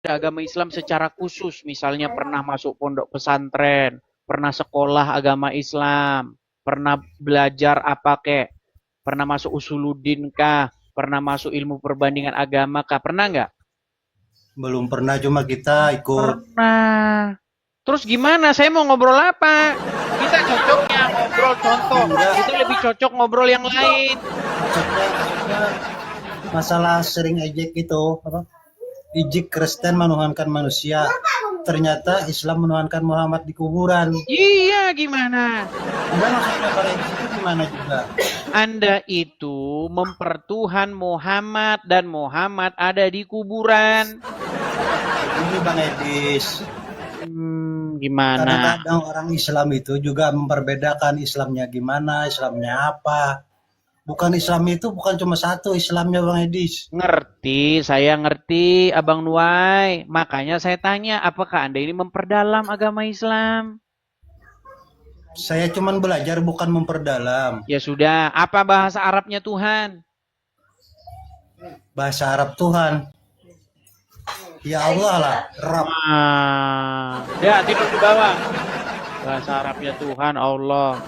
agama Islam secara khusus, misalnya pernah masuk pondok pesantren, pernah sekolah agama Islam, pernah belajar apa kek, pernah masuk usuluddin kah, pernah masuk ilmu perbandingan agama kah, pernah nggak? Belum pernah, cuma kita ikut. Pernah. Terus gimana? Saya mau ngobrol apa? Kita cocoknya ngobrol contoh. Enggak, Itu lebih cocok ngobrol yang lain. maksudnya masalah sering ejek itu apa? Ejek Kristen menuhankan manusia. Ternyata Islam menuhankan Muhammad di kuburan. Iya, gimana? Enggak, maksudnya kalau di situ gimana juga? Anda itu mempertuhan Muhammad dan Muhammad ada di kuburan. Ini Bang Edis. Gimana? Kadang-kadang orang Islam itu juga memperbedakan Islamnya gimana, Islamnya apa. Bukan Islam itu bukan cuma satu Islamnya Bang Edis. Ngerti, saya ngerti, Abang Nuai. Makanya saya tanya, apakah Anda ini memperdalam agama Islam? Saya cuman belajar bukan memperdalam. Ya sudah, apa bahasa Arabnya Tuhan? Bahasa Arab Tuhan. Ya Allah lah, Rab. Ya, tidur di bawah. Bahasa Arabnya Tuhan, Allah.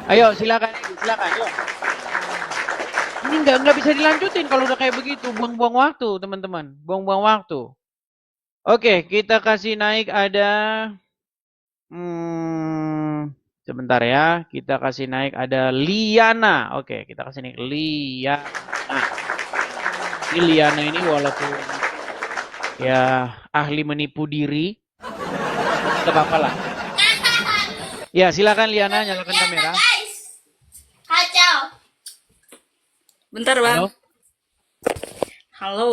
Ayo, silakan, silakan, yuk. Ini nggak bisa dilanjutin kalau udah kayak begitu. Buang-buang waktu, teman-teman. Buang-buang waktu. Oke, kita kasih naik ada... sebentar ya. Kita kasih naik ada Liana. Oke, kita kasih naik Liana. Ini Liana ini walaupun ya ahli menipu diri, tetap apa lah. Ya, silakan Liana, nyalakan kamera. Kacau. Bentar, Bang. Halo. Halo.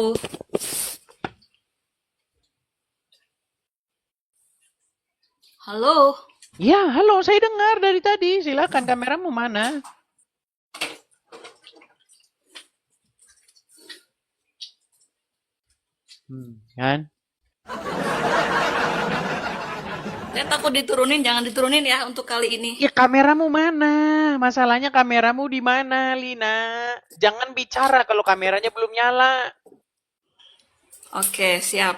Halo. Ya, halo, saya dengar dari tadi. Silakan, kameramu mana? Kan? Saya takut diturunin, jangan diturunin ya untuk kali ini. Ya, kameramu mana? Masalahnya kameramu di mana, Lina? Jangan bicara kalau kameranya belum nyala. Oke, siap.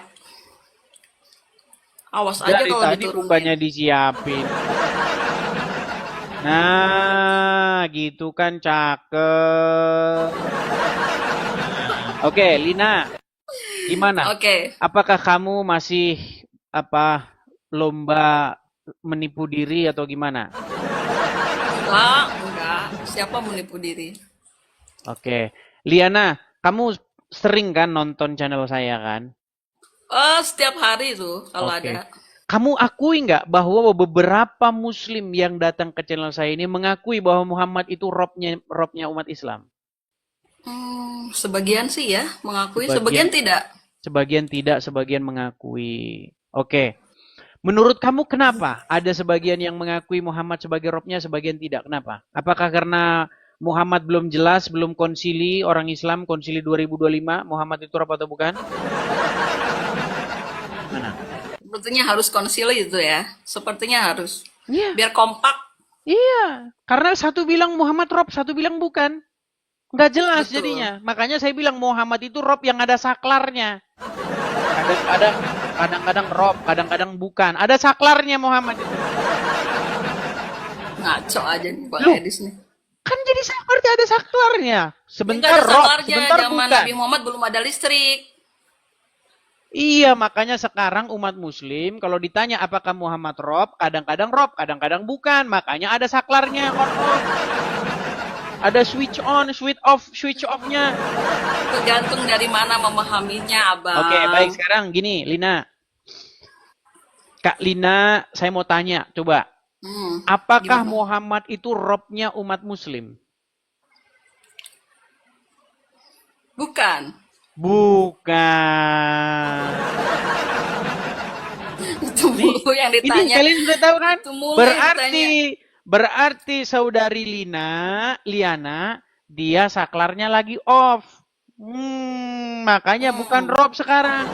Awas aja Dari kalau tadi diturunin. bukannya disiapin. Nah, gitu kan cakep. Oke, Lina, gimana? Oke. Apakah kamu masih lomba menipu diri atau gimana? Enggak. Siapa menipu diri? Oke, Liana, kamu sering kan nonton channel saya kan? Oh, setiap hari tuh kalau Oke. ada. Kamu akui nggak bahwa beberapa Muslim yang datang ke channel saya ini mengakui bahwa Muhammad itu robnya umat Islam? Sebagian sih ya mengakui, Sebagian, sebagian tidak. sebagian tidak, sebagian mengakui. Oke. Menurut kamu kenapa ada sebagian yang mengakui Muhammad sebagai robnya, sebagian tidak? Kenapa? Apakah karena Muhammad belum jelas, belum konsili orang Islam, konsili 2025, Muhammad itu rob atau bukan? Mana? Sepertinya harus konsili itu ya. Sepertinya harus. Iya, Biar kompak. iya. Karena satu bilang Muhammad rob, satu bilang bukan. Nggak jelas Betul. jadinya. Makanya saya bilang Muhammad itu rob yang ada saklarnya. Kadang-kadang rob, kadang-kadang bukan. Ada saklarnya Muhammad itu. Ngaco aja nih Bang Loh, Edis nih. kan jadi seperti ada saklarnya. Ya nggak Sebentar ada rob, saklarnya. sebentar Zaman bukan. Nabi Muhammad belum ada listrik. Iya, makanya sekarang umat muslim kalau ditanya apakah Muhammad rob, kadang-kadang bukan. Makanya ada saklarnya, on off. Ada switch on, switch off-nya. Tergantung dari mana memahaminya, Oke, baik Abang. sekarang gini, Lina. Kak Lina, saya mau tanya, coba. Apakah Gimana? Muhammad itu robnya umat muslim? Bukan. Bukan. Itu mulu yang Ini ditanya. kalian sudah tahu kan? Itu mulu yang ditanya. Berarti saudari Liana, dia saklarnya lagi off. Makanya bukan rob sekarang.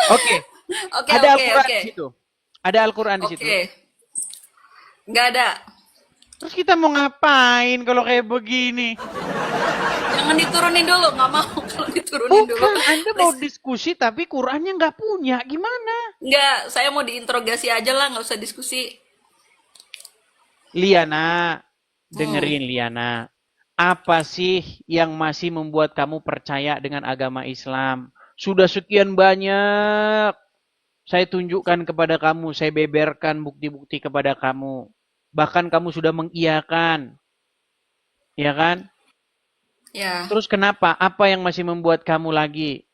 Oke, Oke, ada oke, Al-Quran oke. di situ. Ada Al-Quran di situ. Oke. Nggak ada. Terus kita mau ngapain kalau kayak begini? Jangan Jangan diturunin dulu, nggak mau kalau diturunin dulu. Bukan, Anda mau Please. diskusi tapi Qurannya nggak punya. Gimana? Nggak, saya mau diinterogasi aja lah, nggak usah diskusi. Liana, Hmm. dengerin Liana. Apa sih yang masih membuat kamu percaya dengan agama Islam? Sudah sekian banyak saya tunjukkan kepada kamu, saya beberkan bukti-bukti kepada kamu. Bahkan kamu sudah mengiyakan, ya kan? Ya, Terus kenapa? Apa yang masih membuat kamu lagi?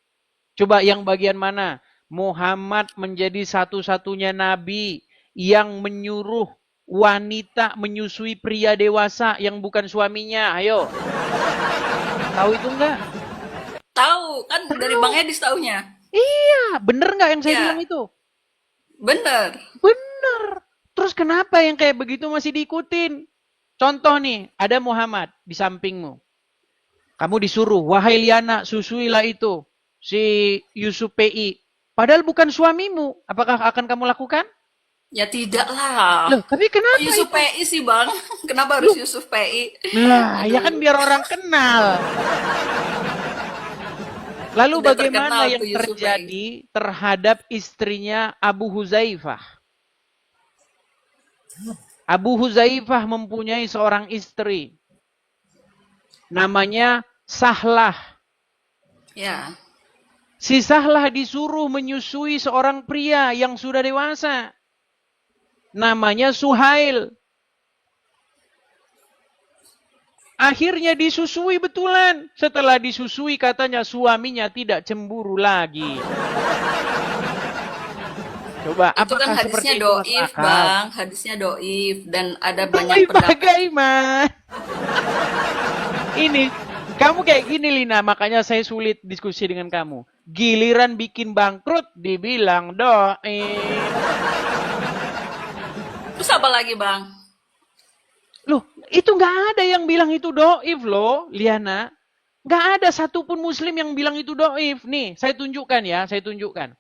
Coba yang bagian mana? Muhammad menjadi satu-satunya nabi yang menyuruh wanita menyusui pria dewasa yang bukan suaminya. Ayo, tahu itu enggak? tahu kan dari Tahu. Bang Edis taunya. Iya, bener nggak yang saya bilang Ya, itu? bener. Bener. Terus kenapa yang kayak begitu masih diikutin? Contoh nih, ada Muhammad di sampingmu. Kamu disuruh, wahai Liana, susuilah itu si Yusuf PI. Padahal bukan suamimu. Apakah akan kamu lakukan? Ya tidak lah. Loh, tapi Kok kenapa Yusuf itu? PI sih Bang? Kenapa harus Loh, Yusuf PI? lah, ya kan Aduh, biar orang kenal. Lalu udah bagaimana terkenal yang tuh Yusuf PI. terjadi terhadap istrinya Abu Huzaifah? Abu Huzaifah mempunyai seorang istri. Namanya Sahlah. Ya, Si Sahlah disuruh menyusui seorang pria yang sudah dewasa. Namanya Suhail. Akhirnya disusui betulan. Setelah disusui katanya suaminya tidak cemburu lagi. Coba, itu kan apakah hadisnya seperti itu masuk doif akal? Bang, hadisnya doif dan ada banyak Doif pendapat. bagaimana? Ini, kamu kayak gini Lina, makanya saya sulit diskusi dengan kamu. Giliran bikin bangkrut, dibilang doif. Terus apa lagi Bang? Loh, itu nggak ada yang bilang itu doif loh, Liana. Nggak ada satupun muslim yang bilang itu doif. Nih, saya tunjukkan ya, saya tunjukkan.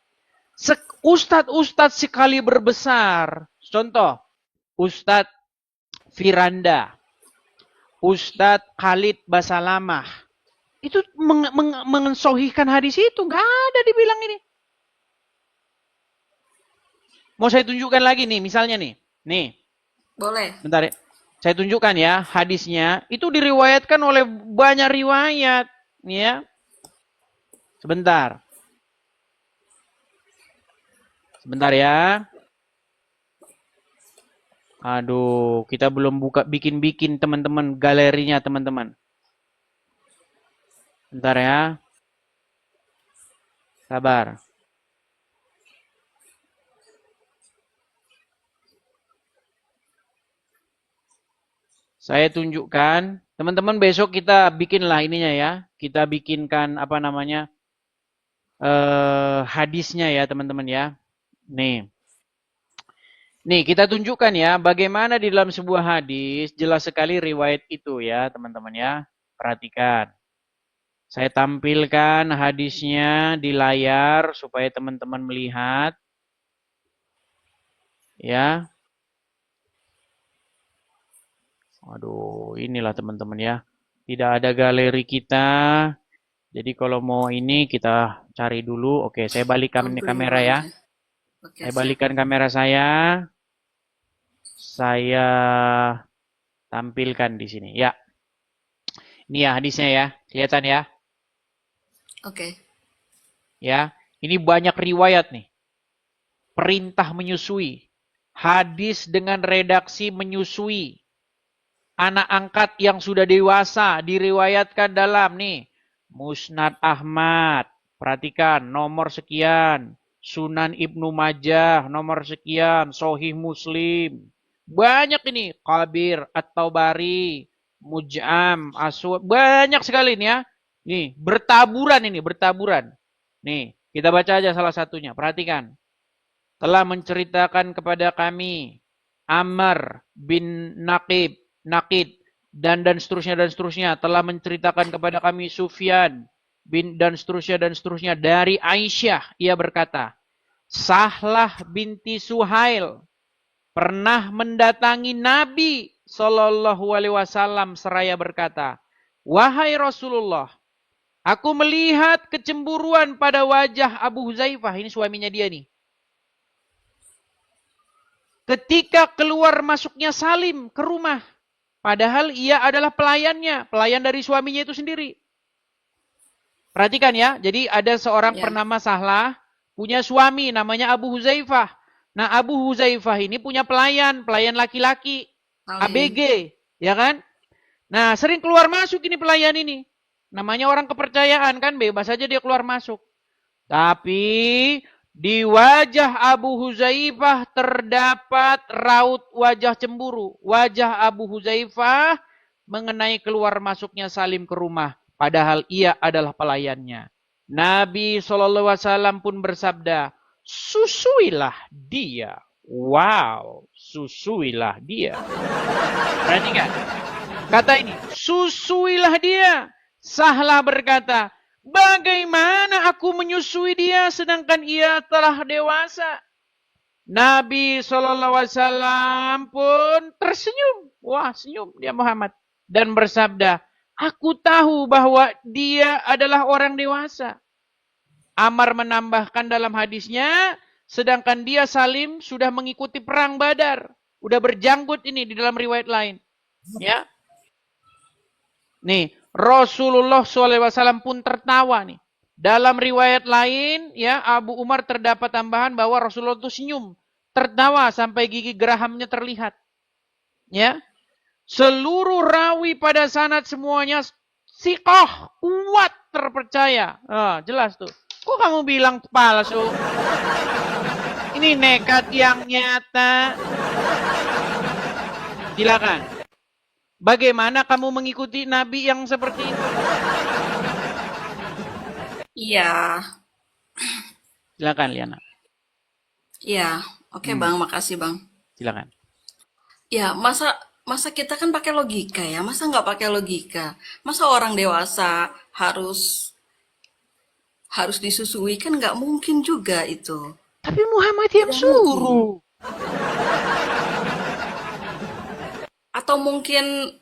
Ustadz-ustadz sekali berbesar. Contoh, Ustadz Firanda, Ustadz Khalid Basalamah. Itu mengensohihkan hadis itu. Nggak ada dibilang ini. Mau saya tunjukkan lagi nih, misalnya nih. Nih, Boleh. bentar ya. Saya tunjukkan ya hadisnya. Itu diriwayatkan oleh banyak riwayat. Nih ya. Sebentar. Sebentar ya. Aduh, kita belum buka bikin-bikin teman-teman galerinya teman-teman. Bentar ya. Sabar. Saya tunjukkan. Teman-teman besok kita bikinlah ininya ya. Kita bikinkan apa namanya hadisnya ya teman-teman ya. Nih. Nih kita tunjukkan ya bagaimana di dalam sebuah hadis jelas sekali riwayat itu ya teman-teman ya. Perhatikan. Saya tampilkan hadisnya di layar supaya teman-teman melihat. Ya. Aduh, inilah teman-teman ya. Tidak ada galeri kita. Jadi kalau mau ini kita cari dulu. Oke, saya balikan Ampun kamera ya. aja. Oke, Saya siap. balikan kamera saya. Saya tampilkan di sini. Ya, ini ya hadisnya ya. Kelihatan ya. Oke. Ya, ini banyak riwayat nih. Perintah menyusui. Hadis dengan redaksi menyusui. Anak angkat yang sudah dewasa diriwayatkan dalam nih. Musnad Ahmad. Perhatikan nomor sekian. Sunan Ibnu Majah nomor sekian. Sohih Muslim. Banyak ini. Kabir At-Taubari. Muj'am. Aswad. Banyak sekali nih ya. Nih bertaburan ini. Bertaburan. Nih kita baca aja salah satunya. Perhatikan. Telah menceritakan kepada kami. Amr bin Nakid dan seterusnya telah menceritakan kepada kami Sufyan bin dan seterusnya dari Aisyah ia berkata Sahlah binti Suhail pernah mendatangi Nabi Shallallahu Alaihi Wasallam seraya berkata wahai Rasulullah Aku melihat kecemburuan pada wajah Abu Huzaifah. Ini suaminya dia nih. Ketika keluar masuknya Salim ke rumah. Padahal ia adalah pelayannya. Pelayan dari suaminya itu sendiri. Perhatikan ya. Jadi ada seorang Ya. bernama Sahlah. Punya suami namanya Abu Huzaifah. Nah Abu Huzaifah ini punya pelayan. Pelayan laki-laki. Salim. ABG. Ya kan? Nah sering keluar masuk ini pelayan ini. Namanya orang kepercayaan kan. Bebas aja dia keluar masuk. Tapi di wajah Abu Huzaifah terdapat raut wajah cemburu. Wajah Abu Huzaifah mengenai keluar masuknya Salim ke rumah. Padahal ia adalah pelayannya. Nabi SAW pun bersabda, susuilah dia. Wow, susuilah dia. Perhatikan. Kata ini, susuilah dia. Sahlah berkata, bagaimana aku menyusui dia sedangkan ia telah dewasa? Nabi SAW pun tersenyum. Wah, senyum dia Muhammad. Dan bersabda, aku tahu bahwa dia adalah orang dewasa. Ammar menambahkan dalam hadisnya, sedangkan dia Salim sudah mengikuti perang Badar. Udah berjanggut ini di dalam riwayat lain. Ya. Nih, Rasulullah SAW pun tertawa nih. Dalam riwayat lain, ya Abu Umar terdapat tambahan bahwa Rasulullah itu senyum, tertawa sampai gigi gerahamnya terlihat. Ya, seluruh rawi pada sanad semuanya siqah, kuat, terpercaya. Jelas tuh. Kok kamu bilang palsu? Ini nekat yang nyata. Silakan. Bagaimana kamu mengikuti Nabi yang seperti itu? Iya. Silakan Liana. Iya. Oke, Bang, makasih, Bang. Silakan. Ya, masa kita kan pakai logika ya. Masa nggak pakai logika? Masa orang dewasa harus disusui kan nggak mungkin juga itu. Tapi Muhammad yang Tidak suruh. Atau mungkin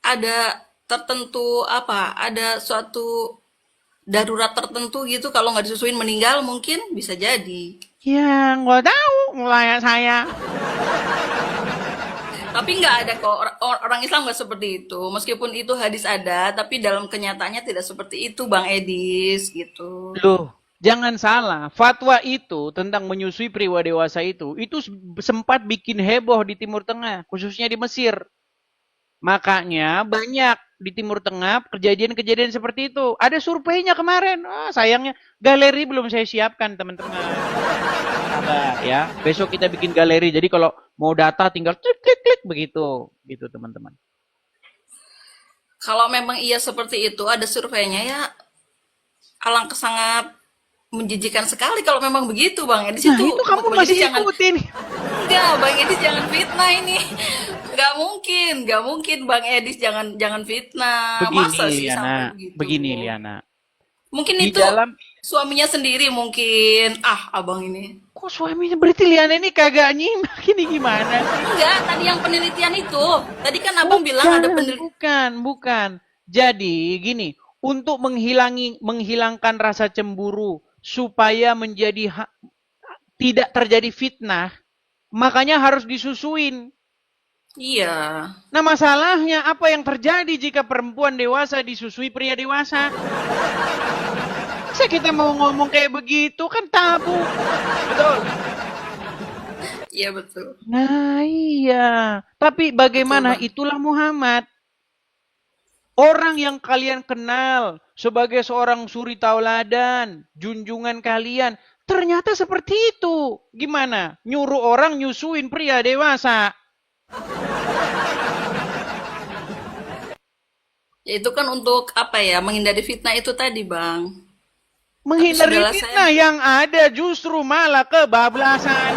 ada tertentu apa? Ada suatu darurat tertentu gitu kalau nggak disusuin meninggal mungkin bisa jadi. Ya, nggak tahu mulai saya. Tapi nggak ada kok orang Islam nggak seperti itu. Meskipun itu hadis ada, tapi dalam kenyataannya tidak seperti itu, Bang Edis gitu. Loh, jangan salah. Fatwa itu tentang menyusui pria dewasa itu sempat bikin heboh di Timur Tengah, khususnya di Mesir. Makanya banyak di Timur Tengah kejadian-kejadian seperti itu. Ada surveinya kemarin. Sayangnya galeri belum saya siapkan, teman-teman. Sabar ya. Besok kita bikin galeri. Jadi kalau mau data tinggal klik-klik begitu. Gitu, teman-teman. Kalau memang iya seperti itu, ada surveinya ya, alangkah sangat menjijikan sekali kalau memang begitu, Bang Edis Nah, itu. itu kamu Bang masih Edis jangan, ikutin. enggak, Bang Edis jangan fitnah ini. Nggak mungkin Bang Edis jangan fitnah. Begini, Masa sih Liana. sampai begitu? Begini, Liana. Mungkin Di itu dalam suaminya sendiri mungkin. Ah, abang ini. kok suaminya berarti Liana ini kagak nyimak ini gimana sih? Enggak, tadi yang penelitian itu. Tadi kan abang bilang ada penelitian. Bukan. Jadi gini, untuk menghilangkan rasa cemburu supaya tidak terjadi fitnah, makanya harus disusuin. Iya. Nah, masalahnya apa yang terjadi jika perempuan dewasa disusui pria dewasa? Masa kita mau ngomong kayak begitu kan tabu. Betul. Iya betul. Nah, iya. Tapi bagaimana? Betul, Bang. Itulah Muhammad. Orang yang kalian kenal sebagai seorang suri tauladan, junjungan kalian, ternyata seperti itu. Gimana? Nyuruh orang nyusuin pria dewasa. Ya itu kan untuk apa ya? Menghindari fitnah itu tadi, Bang. Menghindari sudahlah, fitnah yang ada justru malah kebablasan.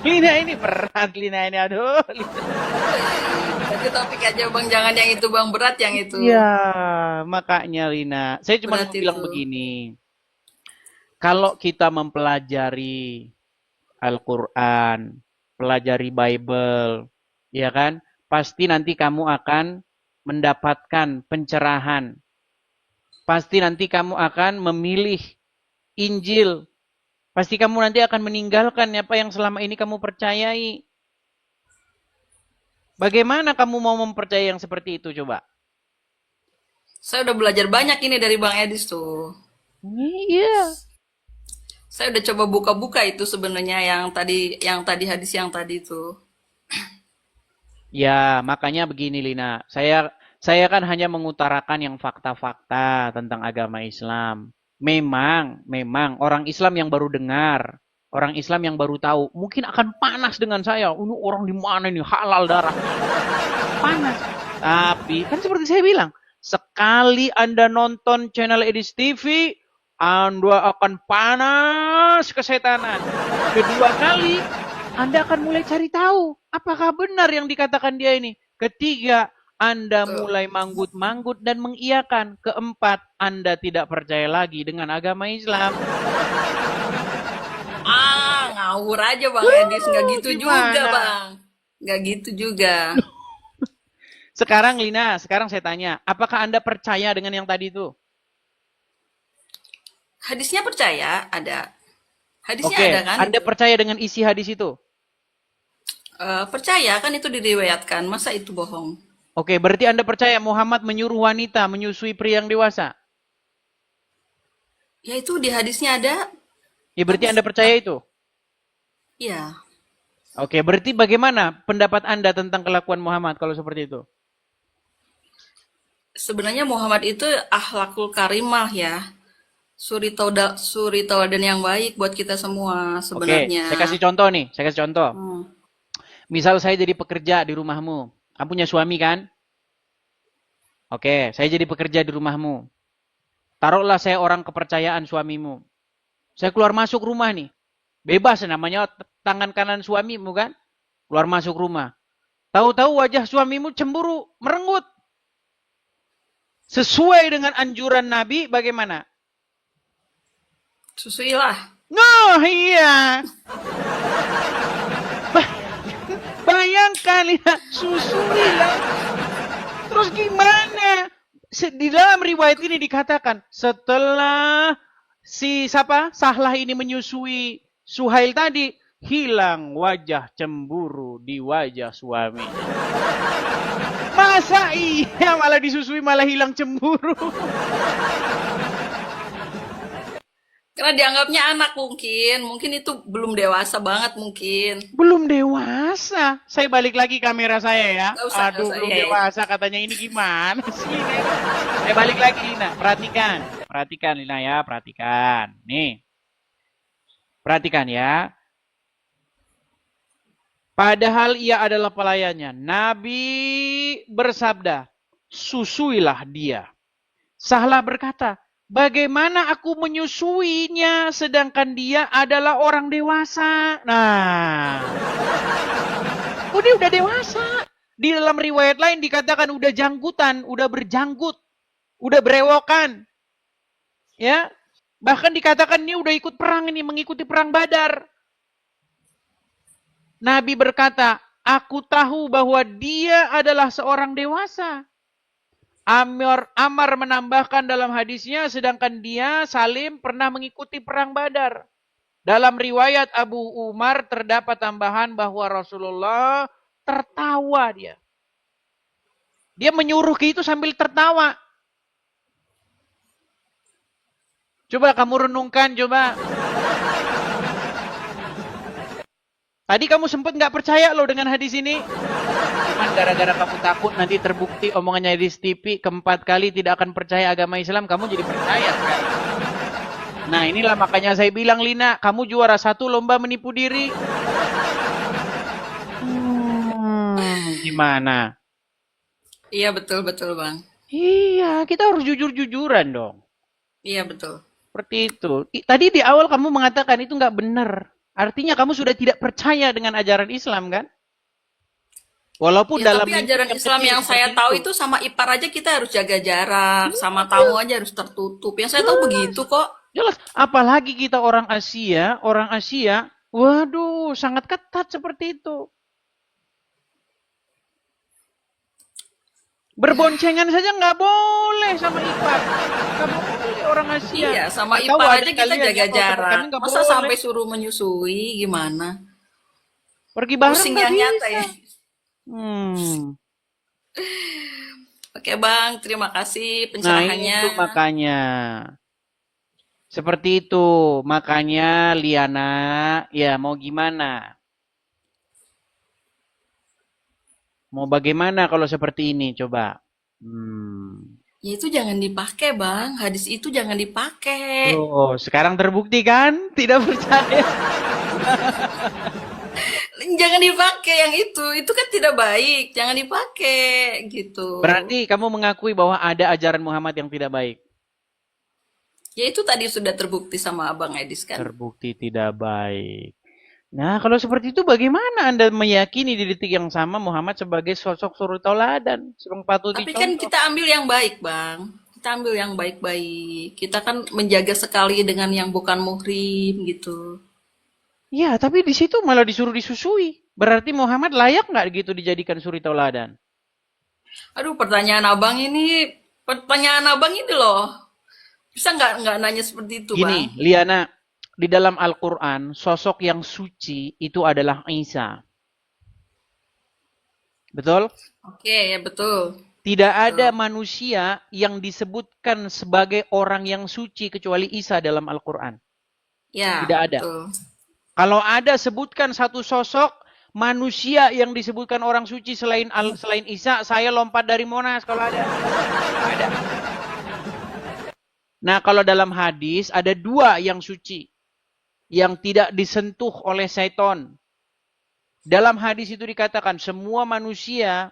Lina ini berat, Lina ini aduh. Jadi topik aja Bang, jangan yang itu Bang, berat yang itu. Ya, makanya Lina. Saya cuma Berat mau bilang itu. begini. Kalau kita mempelajari Al-Quran, pelajari Bible, ya kan? Pasti nanti kamu akan mendapatkan pencerahan Pasti nanti kamu akan memilih Injil. Pasti kamu nanti akan meninggalkan apa yang selama ini kamu percayai. Bagaimana kamu mau mempercayai yang seperti itu coba? Saya udah belajar banyak ini dari Bang Edis tuh. Iya. Saya udah coba buka-buka itu sebenarnya yang tadi hadis yang tadi itu. Ya, makanya begini Lina. Saya kan hanya mengutarakan yang fakta-fakta tentang agama Islam. Memang orang Islam yang baru dengar, orang Islam yang baru tahu, mungkin akan panas dengan saya. Ini orang di mana ini halal darah. Panas. Tapi kan seperti saya bilang, sekali Anda nonton channel Edis TV, Anda akan panas kesetanan. Kedua kali, Anda akan mulai cari tahu apakah benar yang dikatakan dia ini. Ketiga, Anda mulai manggut-manggut dan mengiyakan. Keempat, Anda tidak percaya lagi dengan agama Islam. Ngawur aja Bang Edis, nggak gitu juga Gimana? Bang. Nggak gitu juga. Sekarang Lina, sekarang saya tanya, apakah Anda percaya dengan yang tadi itu? Hadisnya percaya ada. Hadisnya Oke, ada kan Anda itu. percaya dengan isi hadis itu? Percaya kan itu diriwayatkan, masa itu bohong? Oke, berarti Anda percaya Muhammad menyuruh wanita menyusui pria yang dewasa? Ya itu di hadisnya ada. Ya berarti Tapi Anda percaya itu? ya, Oke, berarti bagaimana pendapat Anda tentang kelakuan Muhammad kalau seperti itu? sebenarnya Muhammad itu akhlakul karimah ya. Suri tauladan yang baik buat kita semua Oke, sebenarnya. saya kasih contoh nih, saya kasih contoh. Hmm. Misal saya jadi pekerja di rumahmu. Kamu punya suami kan? Oke, saya jadi pekerja di rumahmu. Taruhlah saya orang kepercayaan suamimu. Saya keluar masuk rumah nih. Bebas namanya tangan kanan suamimu kan? Keluar masuk rumah. Tahu-tahu wajah suamimu cemburu, merenggut. Sesuai dengan anjuran Nabi bagaimana? Susuilah. Nah, iya. Bayangkan ya, susuilah. Terus gimana? Di dalam riwayat ini dikatakan setelah si Sahlah ini menyusui Suhail tadi, hilang wajah cemburu di wajah suami. Masa iya malah disusui malah hilang cemburu? Karena dianggapnya anak mungkin itu belum dewasa banget mungkin. Belum dewasa. Saya balik lagi kamera saya ya. Nggak usah, Aduh, belum iya, iya. dewasa katanya ini gimana sih? Saya balik lagi Lina. Perhatikan Lina ya, perhatikan. Nih. Perhatikan ya. Padahal ia adalah pelayannya. Nabi bersabda, susuilah dia. Sahlah berkata, bagaimana aku menyusuinya sedangkan dia adalah orang dewasa? Nah, dia udah dewasa. Di dalam riwayat lain dikatakan udah janggutan, udah berjanggut, udah berewokan. Ya, bahkan dikatakan ini udah ikut perang ini, mengikuti perang Badar. Nabi berkata, aku tahu bahwa dia adalah seorang dewasa. Ammar menambahkan dalam hadisnya, sedangkan dia Salim pernah mengikuti perang Badar. Dalam riwayat Abu Umar terdapat tambahan bahwa Rasulullah tertawa dia. Dia menyuruh ke itu sambil tertawa. Coba kamu renungkan, coba. Tadi kamu sempat nggak percaya loh dengan hadis ini. Cuman gara-gara kamu takut nanti terbukti omongannya di TV keempat kali tidak akan percaya agama Islam, kamu jadi percaya sekarang. Nah inilah makanya saya bilang Lina, kamu juara 1 lomba menipu diri. Gimana? Iya betul Bang. Iya, kita harus jujur-jujuran dong. Iya betul. Seperti itu. Tadi di awal kamu mengatakan itu nggak benar. Artinya kamu sudah tidak percaya dengan ajaran Islam kan? Walaupun Ya, dalam tapi ajaran lingkup Islam kecil yang saya seperti tahu itu sama ipar aja kita harus jaga jarak, sama tamu aja harus tertutup. Yang saya tahu begitu kok. Jelas, apalagi kita orang Asia, waduh, sangat ketat seperti itu. Berboncengan saja nggak boleh sama ipar. Nggak boleh orang Asia. Iya, sama Nggak tahu ipar ada aja kita kalian ya, jaga kalau tempat jarak. kami nggak Masa boleh. sampai suruh menyusui gimana? Pergi bareng Pusing nggak yang nyata bisa. ya. Hmm. Oke Bang, terima kasih Nah pencerahannya. itu makanya. Seperti itu. Makanya Liana, ya mau gimana? Mau bagaimana kalau seperti ini? Coba. Hmm. Ya itu jangan dipakai Bang, hadis itu jangan dipakai. Tuh, sekarang terbukti kan? Tidak percaya. Jangan dipakai yang itu kan tidak baik, jangan dipakai gitu. Berarti kamu mengakui bahwa ada ajaran Muhammad yang tidak baik. Ya itu tadi sudah terbukti sama Abang Edis kan. Terbukti tidak baik. Nah, kalau seperti itu bagaimana Anda meyakini di detik yang sama Muhammad sebagai sosok suri tauladan, yang patut Tapi kan dicontoh? kita ambil yang baik, Bang. Kita ambil yang baik-baik. Kita kan menjaga sekali dengan yang bukan muhrim gitu. Ya, tapi di situ malah disuruh disusui. Berarti Muhammad layak nggak gitu dijadikan suri tauladan? Aduh, pertanyaan abang ini loh. Bisa nggak nanya seperti itu, Bang? Gini, Liana, di dalam Al-Quran, sosok yang suci itu adalah Isa. Betul? Oke, ya betul. Tidak ada Betul. manusia yang disebutkan sebagai orang yang suci kecuali Isa dalam Al-Quran. Ya, Tidak ada. betul. Kalau ada, sebutkan satu sosok manusia yang disebutkan orang suci selain Isa, saya lompat dari Monas kalau ada. Ada. Nah, kalau dalam hadis ada dua yang suci yang tidak disentuh oleh setan. Dalam hadis itu dikatakan semua manusia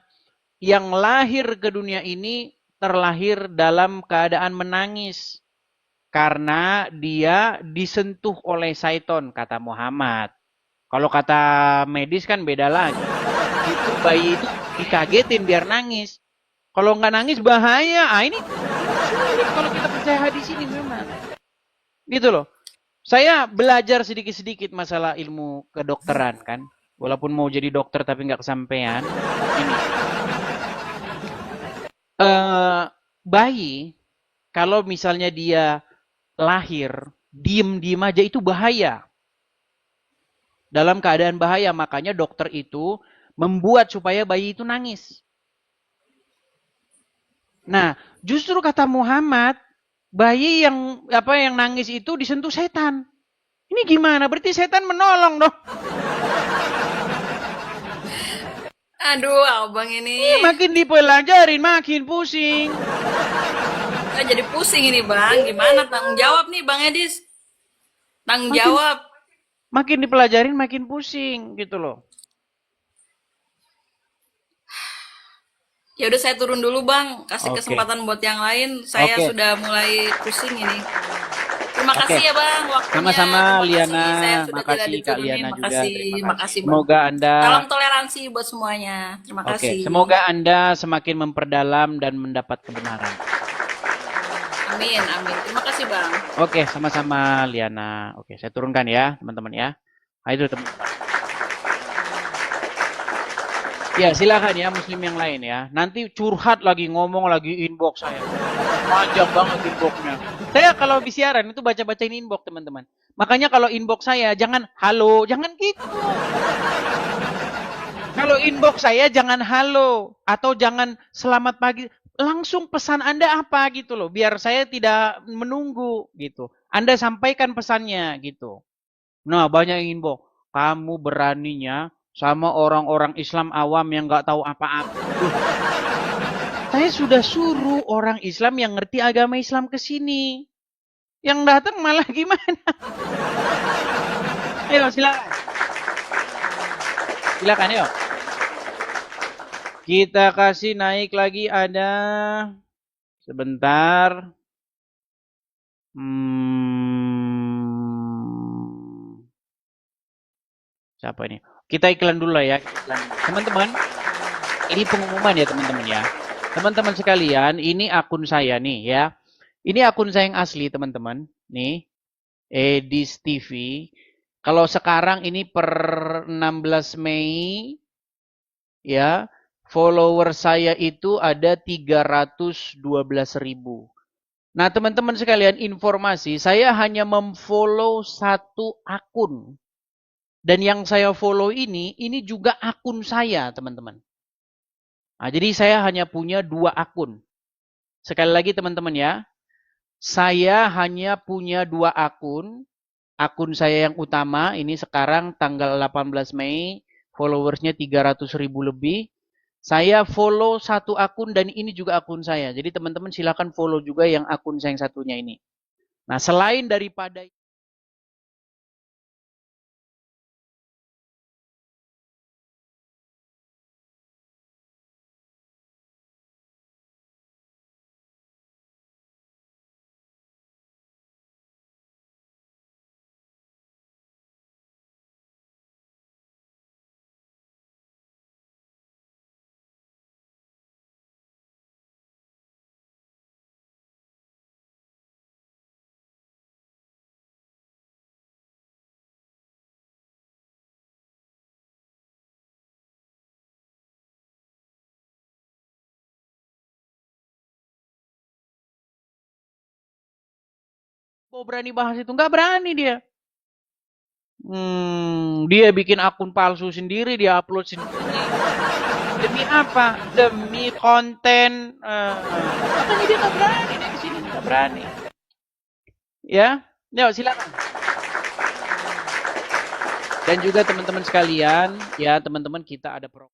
yang lahir ke dunia ini terlahir dalam keadaan menangis karena dia disentuh oleh setan, kata Muhammad. Kalau kata medis kan beda lagi. Itu bayi itu dikagetin biar nangis. Kalau nggak nangis bahaya. Ah ini sulit kalau kita percaya hadis ini memang. Gitu loh. Saya belajar sedikit-sedikit masalah ilmu kedokteran kan. Walaupun mau jadi dokter tapi nggak kesampaian. Ini. Bayi, kalau misalnya dia lahir, diem-diem aja itu bahaya. Dalam keadaan bahaya, makanya dokter itu membuat supaya bayi itu nangis. Nah, justru kata Muhammad, bayi yang nangis itu disentuh setan. Ini gimana? Berarti setan menolong dong. Aduh, abang ini. Makin dipelajarin, makin pusing. Saya jadi pusing ini, Bang. Gimana tanggung jawab nih, Bang Edis? Tanggung Makin, jawab. makin dipelajarin, makin pusing gitu loh. Ya udah saya turun dulu, Bang. Kasih Oke. kesempatan buat yang lain. Saya Oke. sudah mulai pusing ini. Terima Oke. kasih ya, Bang, waktunya. Sama-sama, Terima Liana. kasih. Saya sudah tidak Makasih, Kak diturunin. Liana juga. Makasih. Terima Makasih, Bang. Semoga Anda Salam toleransi buat semuanya. Terima Oke, kasih. semoga Anda semakin memperdalam dan mendapat kebenaran. Amin, amin. Terima kasih, Bang. Oke, sama-sama Liana. Oke, saya turunkan ya, teman-teman ya. Ayo teman-teman. Ya, silakan ya muslim yang lain ya. Nanti curhat lagi, ngomong lagi inbox saya. Panjang banget inboxnya. Saya kalau habis siaran itu baca-bacain inbox, teman-teman. Makanya kalau inbox saya jangan halo, jangan gitu. Kalau inbox saya jangan halo atau jangan selamat pagi. Langsung pesan Anda apa gitu loh, biar saya tidak menunggu gitu. Anda sampaikan pesannya gitu. Nah, banyak yang inbox. Kamu beraninya sama orang-orang Islam awam yang nggak tahu apa-apa. Saya sudah suruh orang Islam yang ngerti agama Islam ke sini. Yang datang malah gimana? Ayo silakan. Silakan yuk. Kita kasih naik lagi ada sebentar. Siapa ini? Kita iklan dulu lah ya. Teman-teman, ini pengumuman ya teman-teman ya. Teman-teman sekalian, ini akun saya nih ya. Ini akun saya yang asli teman-teman. Nih, Edis TV. Kalau sekarang ini per 16 Mei ya, Follower saya itu ada 312.000. Nah, teman-teman sekalian, informasi, saya hanya memfollow satu akun. Dan yang saya follow ini juga akun saya, teman-teman. Nah, jadi saya hanya punya 2 akun. Sekali lagi teman-teman ya, saya hanya punya 2 akun. Akun saya yang utama, ini sekarang tanggal 18 Mei, followersnya 300.000 lebih. Saya follow satu akun dan ini juga akun saya. Jadi teman-teman silakan follow juga yang akun saya yang satunya ini. Nah, selain daripada mau berani bahas itu, nggak berani dia. Dia bikin akun palsu sendiri, dia upload sendiri. Demi apa? Demi konten. Makanya dia nggak berani, dia kesini nggak berani. Ya, yuk silakan. Dan juga teman-teman sekalian, ya teman-teman kita ada program.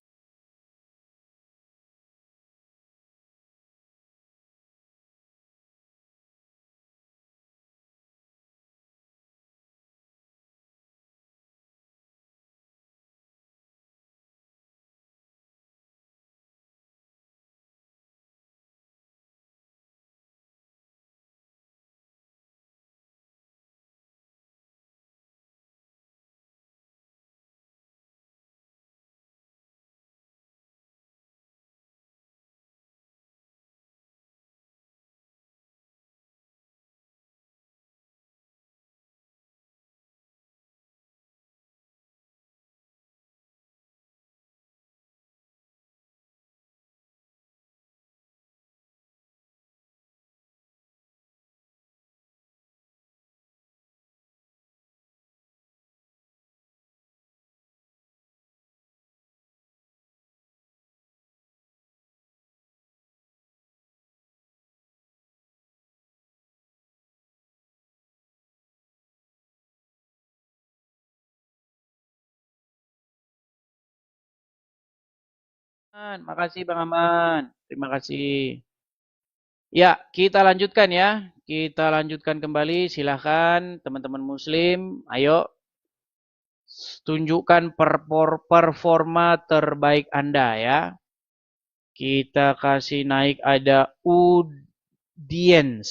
Makasih Bang Aman. Terima kasih. Ya, kita lanjutkan ya. Kita lanjutkan kembali. Silahkan teman-teman muslim. Ayo. Tunjukkan performa terbaik Anda ya. Kita kasih naik ada Udin.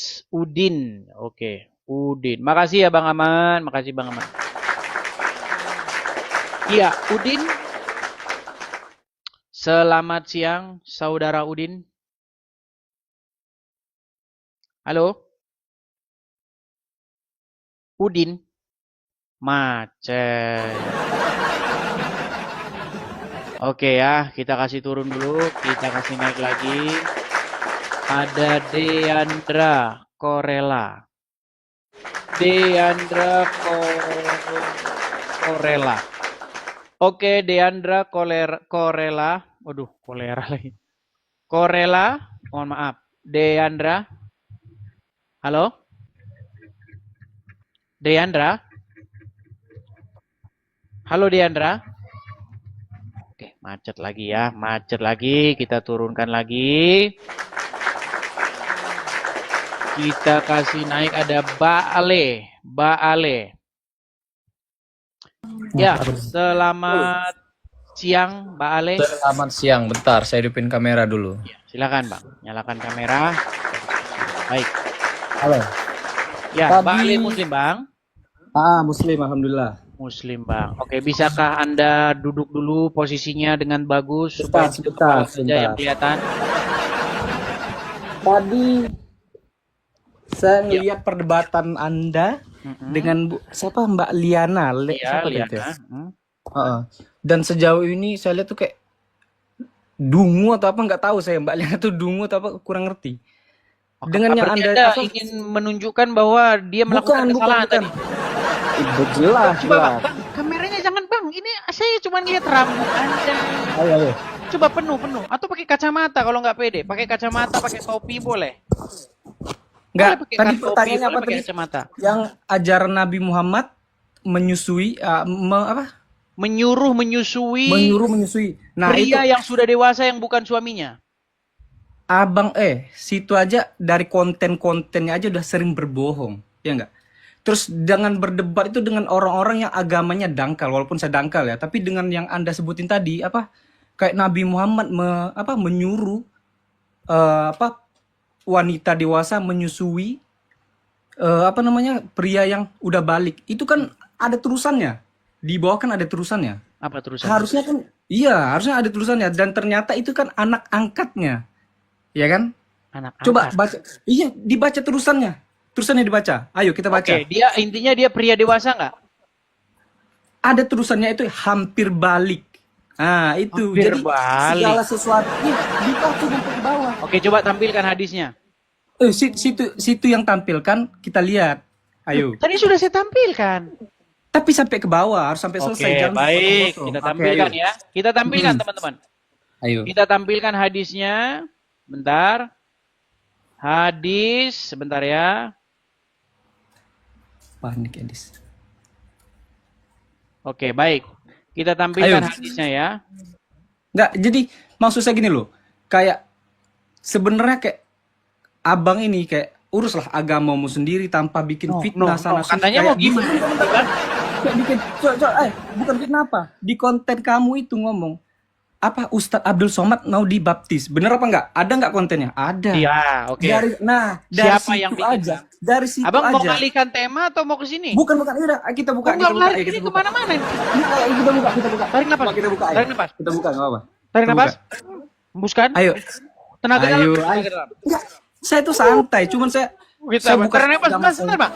Oke, Udin. Makasih ya Bang Aman. Makasih Bang Aman. Iya, Udin. Selamat siang, Saudara Udin. Halo? Udin? Macet. Oke ya, kita kasih turun dulu. Kita kasih naik lagi. Ada Deandra Korela. Deandra Korela. Oke, Deandra Korela. Waduh, kolera lagi. Korela, mohon maaf. Deandra. Halo? Deandra? Halo Deandra? Oke, macet lagi ya. Macet lagi. Kita turunkan lagi. Kita kasih naik ada Baale. Ya, selamat siang Mbak Ale. Selamat siang, bentar saya hidupin kamera dulu. Ya, silakan Bang, nyalakan kamera. Baik. Halo. Ya, Mbak Ale Muslim Bang? Muslim, alhamdulillah. Muslim Bang. Oke, bisakah Anda duduk dulu posisinya dengan bagus supaya Sebentar. yang kelihatan? Tadi saya ngelihat perdebatan Anda dengan siapa Mbak Liana, Iya, siapa Liana. itu? Dan sejauh ini saya lihat tuh kayak dungu atau apa nggak tahu saya, Mbak Liana tuh dungu atau apa kurang ngerti. Dengan yang Berarti Anda Anda apa? ingin menunjukkan bahwa dia melakukan kesalahan tadi. Jelas, Coba jelas. bang, kameranya jangan bang. Ini saya cuma lihat rambut Anda. Ayo. Coba penuh. Atau pakai kacamata kalau nggak pede. Pakai kacamata, pakai topi boleh. Enggak, Boleh pakai tadi topi, pertanyaannya boleh apa pakai tadi? kacamata. Yang ajaran Nabi Muhammad menyusui Menyuruh menyusui menyuruh menyusui. Nah, itu pria yang sudah dewasa yang bukan suaminya. Abang situ aja dari konten-kontennya aja udah sering berbohong, ya enggak? Terus dengan berdebat itu dengan orang-orang yang agamanya dangkal, walaupun saya dangkal ya, tapi dengan yang Anda sebutin tadi kayak Nabi Muhammad menyuruh wanita dewasa menyusui pria yang udah balik. Itu kan ada terusannya. Di bawah kan ada terusannya. Apa terusan? Harusnya kan harusnya ada terusannya dan ternyata itu kan anak angkatnya. Ya kan? Anak Coba angkat. baca. Iya, dibaca terusannya. Terusannya dibaca. Ayo kita baca. Oke, intinya dia pria dewasa nggak? Ada terusannya itu hampir balik. Nah, itu. Hampir Jadi balik. segala sesuatu dibaca sampai ke bawah. Oke, coba tampilkan hadisnya. Situ yang tampilkan kita lihat. Ayo. Tadi sudah saya tampilkan. Tapi sampai ke bawah, harus sampai selesai. Oke, Jangan baik. potong-potong. Kita Oke, tampilkan ayo. ya. Kita tampilkan teman-teman. Ayo. Kita tampilkan hadisnya. Bentar. Hadis, sebentar ya. Panik, Edis. Oke, baik. Kita tampilkan Ayo. hadisnya ya. Nggak, jadi maksud saya gini loh. Kayak sebenarnya kayak abang ini kayak uruslah agamamu sendiri tanpa bikin fitnah sana sini. Katanya mau gimana? Kayak bikin, bukan fitnah apa? Di konten kamu itu ngomong apa Ustadz Abdul Somad mau dibaptis, bener apa enggak? Ada nggak kontennya? Ada. Iya, oke. Dari Siapa situ yang bikin, aja, Bang? dari situ Abang aja. mau alihkan tema atau mau ke sini? Bukan, udah kita buka, Enggak, lari ayo, ini kita buka. kemana-mana ini. Kita buka. Tarik napas. Kita buka, ayo. Tarik napas. Kita buka, nggak apa-apa. Tarik Kita napas. buka. Hembuskan. Ayo. Tenaga dalam. Ayo, Tenaga ayo. dalam. Enggak, saya tuh santai, cuman saya Kita buka tarik napas. agama Sebentar, Bang.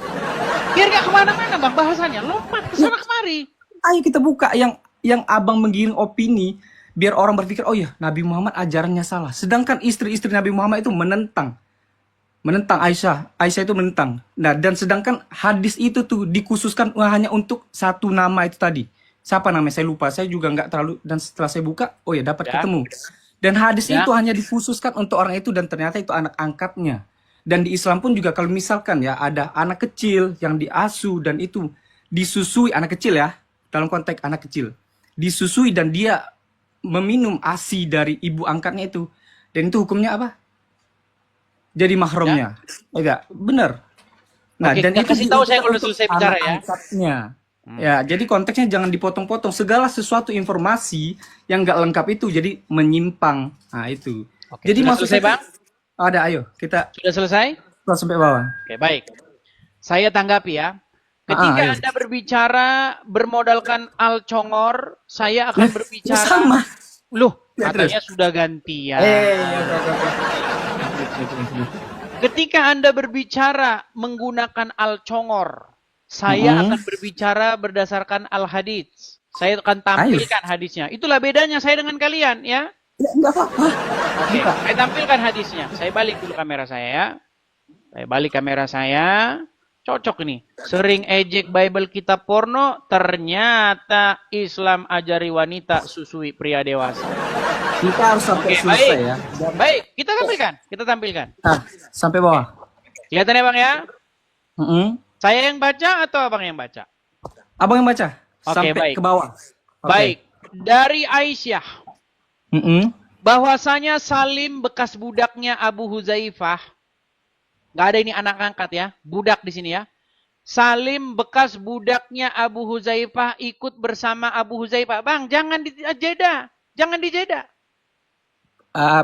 Biar nggak kemana-mana, Bang. Bahasanya lompat ke sana kemari. Ayo kita buka yang abang menggiring opini biar orang berpikir oh ya Nabi Muhammad ajarannya salah. Sedangkan istri-istri Nabi Muhammad itu menentang Aisyah itu menentang. Nah, dan sedangkan hadis itu tuh dikhususkan hanya untuk satu nama itu tadi. Siapa namanya? Saya lupa. Saya juga nggak terlalu, dan setelah saya buka, oh ya dapat ketemu. Dan hadis itu hanya dikhususkan untuk orang itu dan ternyata itu anak angkatnya. Dan di Islam pun juga kalau misalkan ya ada anak kecil yang diasuh dan itu disusui, anak kecil ya, dalam konteks anak kecil, disusui dan dia meminum ASI dari ibu angkatnya itu, dan itu hukumnya apa? Jadi mahramnya. Enggak, benar. Nah, Oke, dan kita itu kasih tahu saya kalau untuk selesai bicara ya. angkatnya. Ya, jadi konteksnya jangan dipotong-potong. Segala sesuatu informasi yang enggak lengkap itu jadi menyimpang. Nah, itu. Oke, Jadi sudah maksud selesai, saya Bang? ada, ayo kita Sudah selesai? sampai bawah. Oke, baik. Saya tanggapi ya. Ketika ayo. Anda berbicara bermodalkan Al-Congor, saya akan Ya berbicara. sama. Loh, Ya, katanya sudah gantian. Oke. Ketika Anda berbicara menggunakan Al-Congor, saya akan berbicara berdasarkan Al-Hadits. Saya akan tampilkan hadisnya. Itulah bedanya saya dengan kalian, ya. Ya, enggak apa-apa. Oke, saya tampilkan hadisnya. Saya balik dulu kamera saya ya. Saya balik kamera saya. Cocok nih. Sering ejek Bible kitab porno, ternyata Islam ajari wanita susui pria dewasa. Kita harus sampai Oke, selesai baik. ya. Baik, kita tampilkan. Kita tampilkan. Nah, sampai bawah. Kelihatan ya, Bang ya? Saya yang baca atau Abang yang baca? Abang yang baca. Oke, Sampai baik. ke bawah. Oke. Baik. Dari Aisyah, bahwasanya Salim bekas budaknya Abu Huzaifah, nggak ada ini anak angkat ya, budak di sini ya. Salim bekas budaknya Abu Huzaifah ikut bersama Abu Huzaifah. Bang, jangan dijeda. Jangan dijeda.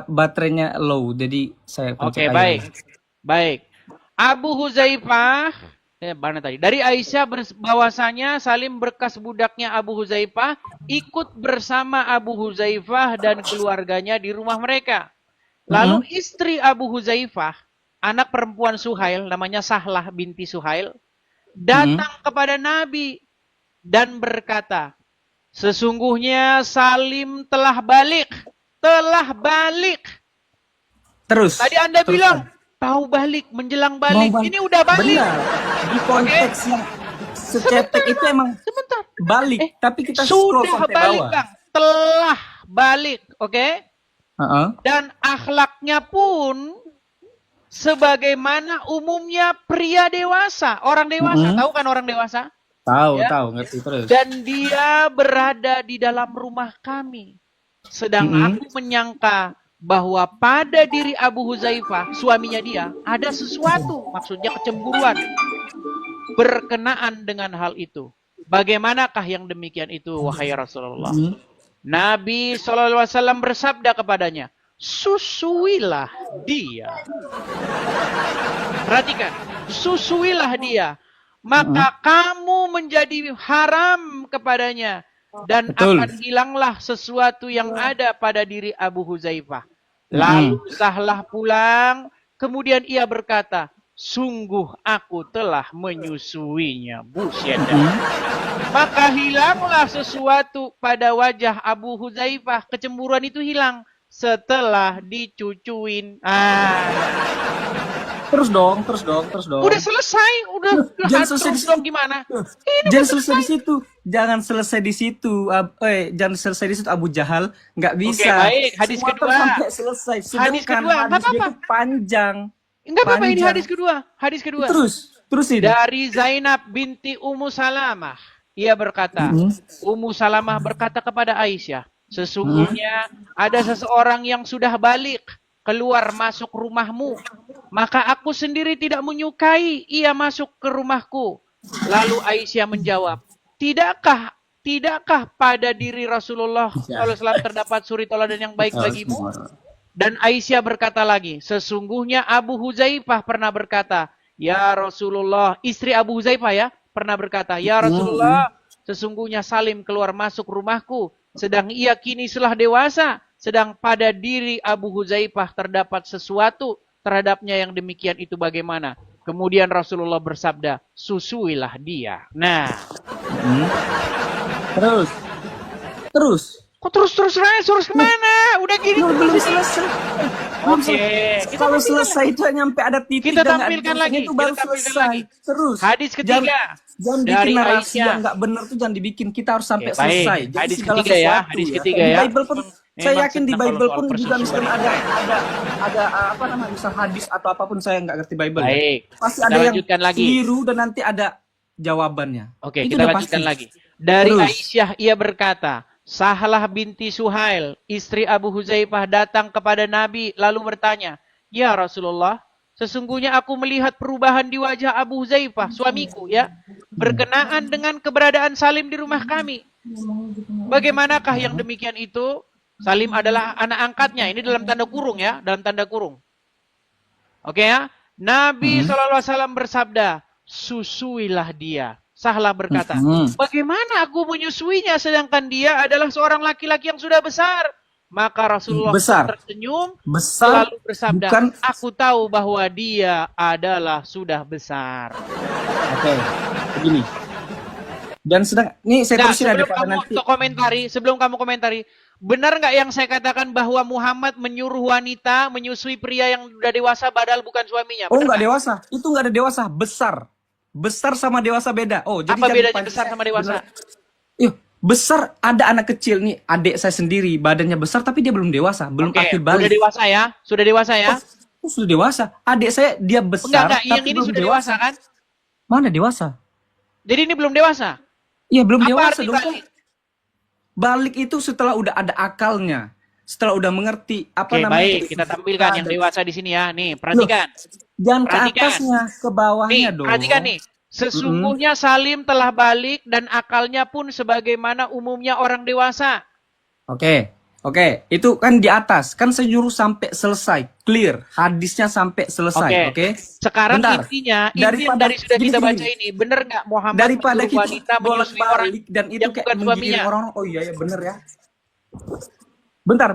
Baterainya low, jadi saya Oke, pencet aja. baik. Baik. Abu Huzaifah, mana tadi? Dari Aisyah bahwasanya Salim bekas budaknya Abu Huzaifah ikut bersama Abu Huzaifah dan keluarganya di rumah mereka. Lalu istri Abu Huzaifah, anak perempuan Suhail, namanya Sahlah binti Suhail, datang kepada Nabi dan berkata, sesungguhnya Salim telah balik telah balik. Terus. Tadi Anda Terus, bilang tahu balik, menjelang balik. Mau Ini udah balik. Benar. Di konteks yang secetek itu emang Sebentar. balik, tapi kita scroll Sudah sampai balik, bawah. Bang. Telah balik, oke? Heeh. Dan akhlaknya pun sebagaimana umumnya pria dewasa, orang dewasa. Tahu kan orang dewasa? Tahu, Ya. tahu, ngerti terus. Dan dia berada di dalam rumah kami. Sedang aku menyangka bahwa pada diri Abu Huzaifah, suaminya dia, ada sesuatu, maksudnya kecemburuan, berkenaan dengan hal itu. Bagaimanakah yang demikian itu, wahai Rasulullah? Nabi SAW bersabda kepadanya, susuilah dia. Perhatikan, susuilah dia. Maka kamu menjadi haram kepadanya. Dan Betul. akan hilanglah sesuatu yang ada pada diri Abu Huzaifah. Lalu sahlah pulang. Kemudian ia berkata, sungguh aku telah menyusuinya. Busyada. Maka hilanglah sesuatu pada wajah Abu Huzaifah. Kecemburuan itu hilang setelah dicucuin. Terus dong. Udah selesai, udah Jangan selesai terus di dong gimana? Jangan selesai di situ. Jangan selesai di situ. Jangan selesai di situ Abu Jahal. Nggak bisa. baik. Hadis Semua kedua. terus sampai selesai. Hadis Sedangkan kedua, nggak hadis dia apa-apa. itu panjang. Enggak apa-apa, ini Panjang. hadis kedua. Hadis kedua. Terusin. Dari Zainab binti Ummu Salamah. Ia berkata, Ummu Salamah berkata kepada Aisyah, sesungguhnya ada seseorang yang sudah balik keluar masuk rumahmu. Maka aku sendiri tidak menyukai ia masuk ke rumahku. Lalu Aisyah menjawab, Tidakkah pada diri Rasulullah SAW terdapat suri teladan yang baik bagimu? Dan Aisyah berkata lagi, sesungguhnya Abu Huzaifah pernah berkata, ya Rasulullah, istri Abu Huzaifah ya, pernah berkata, ya Rasulullah, sesungguhnya Salim keluar masuk rumahku, sedang ia kini telah dewasa, sedang pada diri Abu Huzaifah terdapat sesuatu terhadapnya yang demikian itu bagaimana? Kemudian Rasulullah bersabda, susuilah dia. Nah. Terus. Kok terus kemana? Udah gini Belum selesai. Oke, Kalau selesai itu nyampe ada titik kita dan nggak tampilkan ada lagi. itu baru Kita tampilkan selesai. lagi. Terus. Hadis ketiga. Jangan dari bikin narasi Aisyah. yang nggak benar tuh jangan dibikin. Kita harus sampai Oke, baik. selesai. Jadi Hadis segala ketiga ya, sesuatu hadis ketiga Di ya. Bible pun saya Memang yakin di tentang Bible kalau pun soal juga misalkan persusuan. ada apa namanya misal hadis atau apapun saya nggak ngerti Bible. Baik. Pasti Kita ada yang lanjutkan lagi. keliru dan nanti ada jawabannya. Oke, Itu kita udah lanjutkan pasti. lagi. Dari Terus. Aisyah ia berkata, Sahlah binti Suhail, istri Abu Huzaifah datang kepada Nabi lalu bertanya, ya Rasulullah, sesungguhnya aku melihat perubahan di wajah Abu Huzaifah, suamiku ya, berkenaan dengan keberadaan Salim di rumah kami. Bagaimanakah yang demikian itu? Salim adalah anak angkatnya, ini dalam tanda kurung ya, dalam tanda kurung. Oke ya, Nabi SAW bersabda, susuilah dia. Sahlah berkata, bagaimana aku menyusuinya sedangkan dia adalah seorang laki-laki yang sudah besar? Maka Rasulullah tersenyum, besar lalu bersabda, bukan. aku tahu bahwa dia adalah sudah besar. Oke, begini. Dan sedang, ini saya terusin sebelum daripada kamu nanti. sebelum kamu komentari, benar nggak yang saya katakan bahwa Muhammad menyuruh wanita menyusui pria yang sudah dewasa padahal bukan suaminya? Oh, Benar nggak dewasa. Itu nggak ada dewasa, besar. Besar sama dewasa beda. Oh, jadi Apa jangan bedanya dipancing. besar sama dewasa? Bener. Besar ada anak kecil nih, adik saya sendiri, badannya besar tapi dia belum dewasa, belum Oke, akhir sudah balik. dewasa ya? Sudah dewasa ya? Oh, sudah dewasa. Adik saya dia besar Enggak, yang tapi ini belum sudah dewasa kan? Mana dewasa? Jadi ini belum dewasa? Iya, belum Apa dewasa arti dong. balik? Balik itu setelah udah ada akalnya. Setelah udah mengerti apa Oke, namanya. baik. Kita tampilkan yang dewasa di sini ya. Nih, perhatikan. Jangan ke Perhatikan. atasnya, ke bawahnya Nih, dong. perhatikan nih. Sesungguhnya Salim telah balik dan akalnya pun sebagaimana umumnya orang dewasa. Oke. Itu kan di atas. Kan saya nyuruh sampai selesai. Clear. Hadisnya sampai selesai. Oke. Sekarang Bentar. intinya, Daripada- dari sudah gini, kita gini. baca ini, benar nggak Muhammad Daripada menyuruh kita wanita menyusui orang bolak-balik dan itu yang kayak bukan menggiring suaminya? orang-orang. Oh iya ya bener ya. Bentar.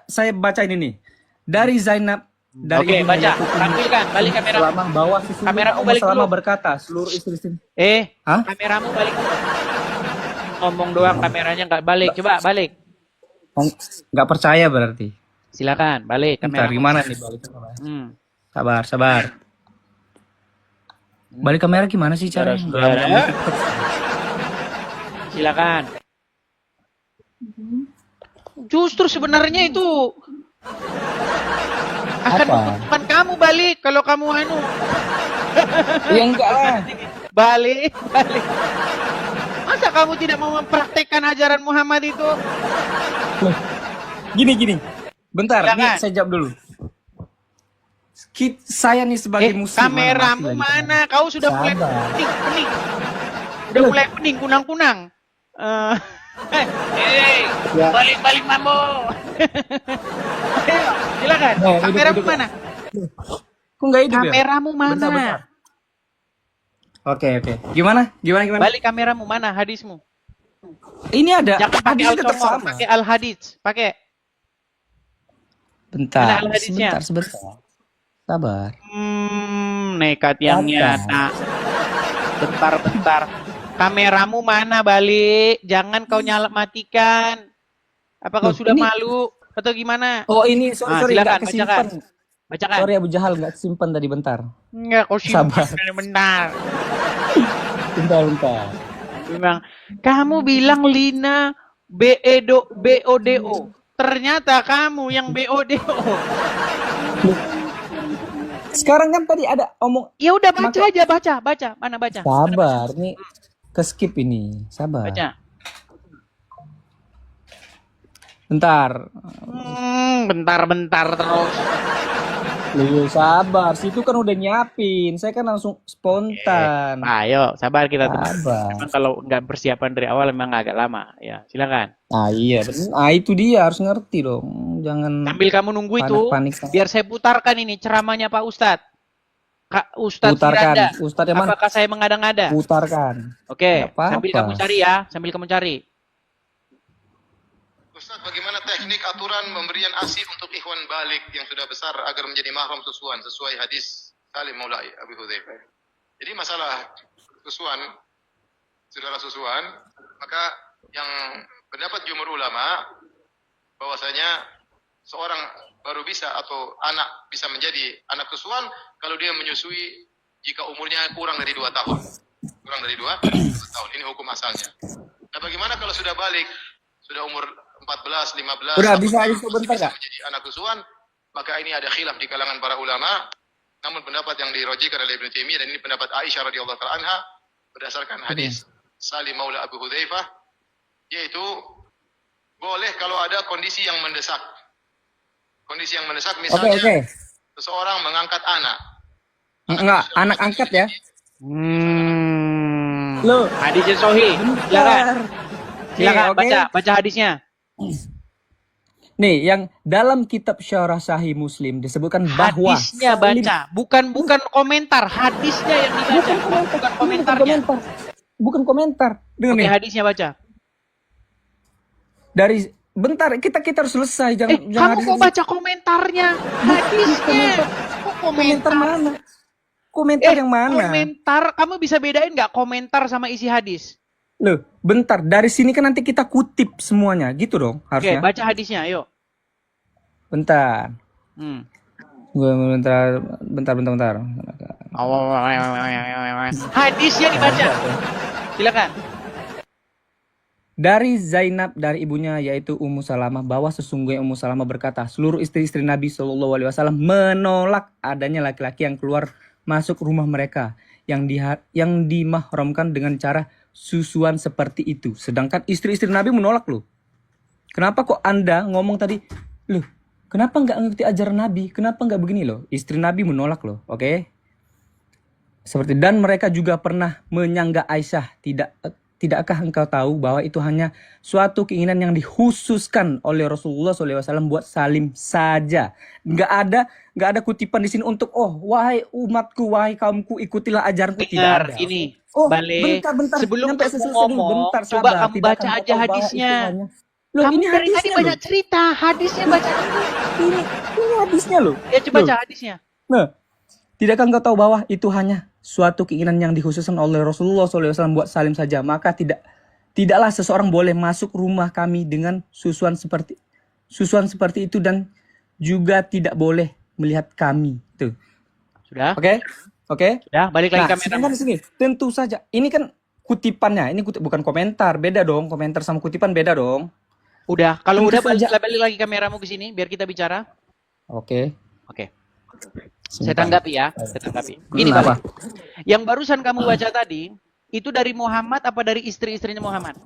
Saya baca ini nih. Dari Zainab. Dari Oke, Ibnu baca. Yaqub ini. Tampilkan. Balik kamera. Selama bawah sesungguhnya Kameramu Ummu balik Salamah dulu. berkata, seluruh istri-istri. Kameramu balik. Ngomong doang, kameranya nggak balik. Coba balik. Oh, nggak percaya berarti. Silakan, balik Bentar, kamera. gimana nih balik kamera? Hmm. Sabar. Balik kamera gimana sih caranya? Saudara-saudara. Silakan. Justru sebenarnya itu akan Apa? membutuhkan kamu balik kalau kamu anu. Ya enggak lah. Balik. Masa kamu tidak mau mempraktekkan ajaran Muhammad itu? Gini. Bentar, Silakan. nih saya jawab dulu. Saya nih sebagai muslim. Kameramu mana? Kau sudah mulai Sabar. pening. Udah mulai pening, kunang-kunang. Ya. Balik Mambo. Ayo, silakan. No, Kameramu hidup. mana? Kok nggak hidup ya? Kameramu mana? Bentar. Oke. Gimana? Balik kameramu mana? Hadismu. Ini ada. Jangan pakai hadisnya tetap al-comor, sama. pakai al-hadis. Pakai. Bentar. Mana hadisnya? Sebentar. Sabar. Nekat yang nyata. Bentar. Kameramu mana? Balik. Jangan kau matikan. Apa kau Loh, sudah ini- malu atau gimana? Oh ini sorry silakan, nggak kesimpan. Bacakan. Sorry Abu Jahal nggak kesimpan tadi bentar. Enggak, kau Sabar. simpan benar. Bentar. Memang kamu bilang Lina BODO. Ternyata kamu yang BODO. Sekarang kan tadi ada omong. Ya udah baca aja, baca. Mana baca? Sabar nih. Ke skip ini. Sabar. Baca. Bentar. Bentar terus. Lu sabar. Situ kan udah nyiapin. Saya kan langsung spontan. Ayo, sabar kita terus. Sabar. Memang kalau nggak persiapan dari awal memang agak lama. Ya, silakan. Ah iya, itu dia harus ngerti dong. Jangan Sambil kamu nunggu itu, panik. biar saya putarkan ini ceramahnya Pak Ustadz. Kak Ustadz Putarkan. Firanda. Ustadz yang mana? Apakah saya mengada-ngada? Putarkan. Oke, Nggak apa-apa. sambil kamu cari ya, sambil kamu cari. Ustaz, bagaimana teknik aturan pemberian ASI untuk ikhwan balik yang sudah besar agar menjadi mahram susuan sesuai hadis Salim Maula Abi Hudzaifah. Jadi masalah susuan, saudara susuan, maka yang pendapat jumhur ulama bahwasanya seorang baru bisa atau anak bisa menjadi anak susuan kalau dia menyusui jika umurnya kurang dari 2 tahun. Kurang dari 2 tahun. Ini hukum asalnya. Nah, bagaimana kalau sudah balik, sudah umur 14, 15, Udah, bisa aja masih sebentar bisa nggak? menjadi anak susuan, maka ini ada khilaf di kalangan para ulama. Namun pendapat yang dirojikan oleh Ibnu Taimiyah dan ini pendapat Aisyah radhiyallahu taala anha berdasarkan hadis Salim Maula Abu Hudzaifah, yaitu boleh kalau ada kondisi yang mendesak. Kondisi yang mendesak misalnya Oke. seseorang mengangkat anak. Enggak, anak angkat ya. Loh. Hadisnya Sohi. Silakan. Silakan Oke. baca hadisnya. Nih, yang dalam kitab Syarah Sahih Muslim disebutkan bahwa Hadisnya baca, bukan komentar, hadisnya yang dibaca, bukan komentarnya. Bukan komentar. Dengar Oke, nih. hadisnya baca. Dari bentar kita harus selesai jangan Kamu hadis- kok baca komentarnya? Hadisnya. Kok komentar mana? Komentar yang mana? Komentar, kamu bisa bedain nggak komentar sama isi hadis? Loh, bentar. Dari sini kan nanti kita kutip semuanya, gitu dong Oke, harusnya. baca hadisnya, ayo. Bentar. Hmm. Bentar. Hadisnya dibaca. Silakan. Dari Zainab dari ibunya yaitu Ummu Salamah bahwa sesungguhnya Ummu Salamah berkata, seluruh istri-istri Nabi Shallallahu Alaihi Wasallam menolak adanya laki-laki yang keluar masuk rumah mereka yang dimahramkan dengan cara susuan seperti itu. Sedangkan istri-istri Nabi menolak loh. Kenapa kok Anda ngomong tadi, loh, kenapa nggak ngerti ajaran Nabi? Kenapa nggak begini loh? Istri Nabi menolak loh, oke? Seperti dan mereka juga pernah menyanggah Aisyah, tidakkah engkau tahu bahwa itu hanya suatu keinginan yang dikhususkan oleh Rasulullah SAW buat Salim saja. Nggak ada kutipan di sini untuk wahai umatku, wahai kaumku, ikutilah ajaranku. Tidak Dengar, ada. ini. Oh, Balik. bentar. Sebelum Sampai kamu selesai dulu. ngomong, Bentar, coba sabar. kamu Tidak baca akan aja kau bahwa hadisnya. itu hanya- Loh, Kamu ini dari tadi hadisnya banyak loh. cerita, hadisnya baca dulu. Ini hadisnya loh. Ya coba Loh. baca hadisnya. Nah, tidakkah engkau tahu bahwa itu hanya suatu keinginan yang dikhususkan oleh Rasulullah SAW buat Salim saja, maka Tidaklah seseorang boleh masuk rumah kami dengan susuan seperti itu dan juga tidak boleh melihat kami. Tuh. Sudah? Oke? Oke? Ya, balik lagi Nah, kamera. sedangkan di sini tentu saja ini kan kutipannya, ini bukan komentar, beda dong. Komentar sama kutipan beda dong. Udah, kalau Tentu udah saja. balik lagi kameramu ke sini biar kita bicara. Oke. Oke. Saya tanggapi ya, saya tanggapi. Gini Apa? Pak, yang barusan kamu baca tadi, itu dari Muhammad apa dari istri-istrinya Muhammad?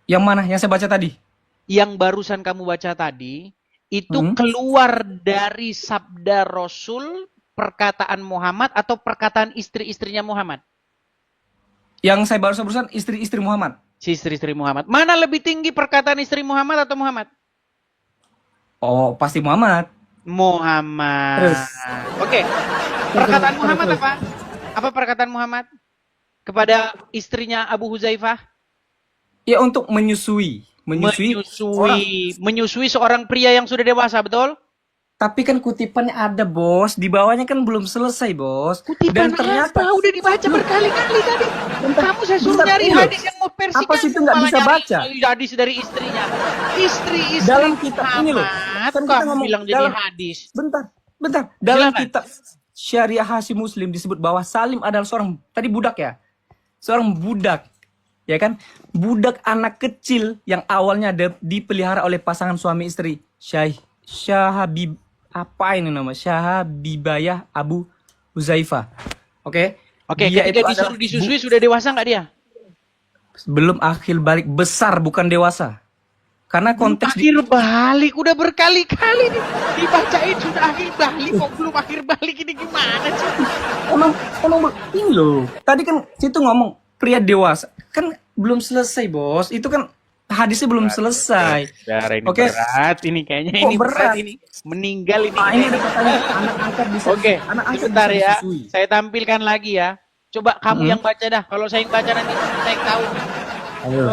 Yang mana yang saya baca tadi? Yang barusan kamu baca tadi, itu keluar dari sabda Rasul, perkataan Muhammad atau perkataan istri-istrinya Muhammad? Yang saya barusan istri-istri Muhammad. Si istri-istri Muhammad. Mana lebih tinggi perkataan istri Muhammad atau Muhammad? Oh, pasti Muhammad. Muhammad. Terus. Oke. Perkataan Muhammad apa? Apa perkataan Muhammad kepada istrinya Abu Huzaifah? Ya, untuk menyusui Menyusui seorang pria yang sudah dewasa, betul? Tapi kan kutipannya ada, Bos. Di bawahnya kan belum selesai, Bos. Kutipan Dan ternyata apa? Udah dibaca berkali-kali tadi. Kamu saya suruh Bentar, nyari ini loh. hadis yang mau versi Apa sih itu nggak malah bisa nyari baca? hadis dari istrinya. Istri-istri dalam kitab ini loh. Muhammad, Kan kita kamu ngomong bilang jadi dalam hadis. bentar. Dalam Silakan. kitab Syariah Hasim Muslim disebut bahwa Salim adalah seorang tadi budak ya. Seorang budak. Ya kan? Budak anak kecil yang awalnya dipelihara oleh pasangan suami istri. Syahabib apa ini nama? Syahabibayah Abu Huzaifah. Oke? Oke, Dia ketika itu disuruh adalah disusui sudah dewasa nggak dia? belum akhir balik, besar bukan dewasa. Karena konteks Akhir balik, udah berkali-kali nih. Dibacain sudah akhir balik, kok belum akhir balik, ini gimana sih? emang ini loh. Tadi kan situ ngomong pria dewasa. Kan belum selesai, Bos. Itu kan hadisnya belum selesai. Ini Oke. berat, ini kayaknya Kok ini berat berat? ini. Meninggal ini. Nah, ini ada pertanyaan anak angkat bisa. Oke, anak angkat sebentar bisa ya. disusui. Saya tampilkan lagi ya. Coba kamu yang baca dah. Kalau saya yang baca nanti saya yang tahu. Ayo.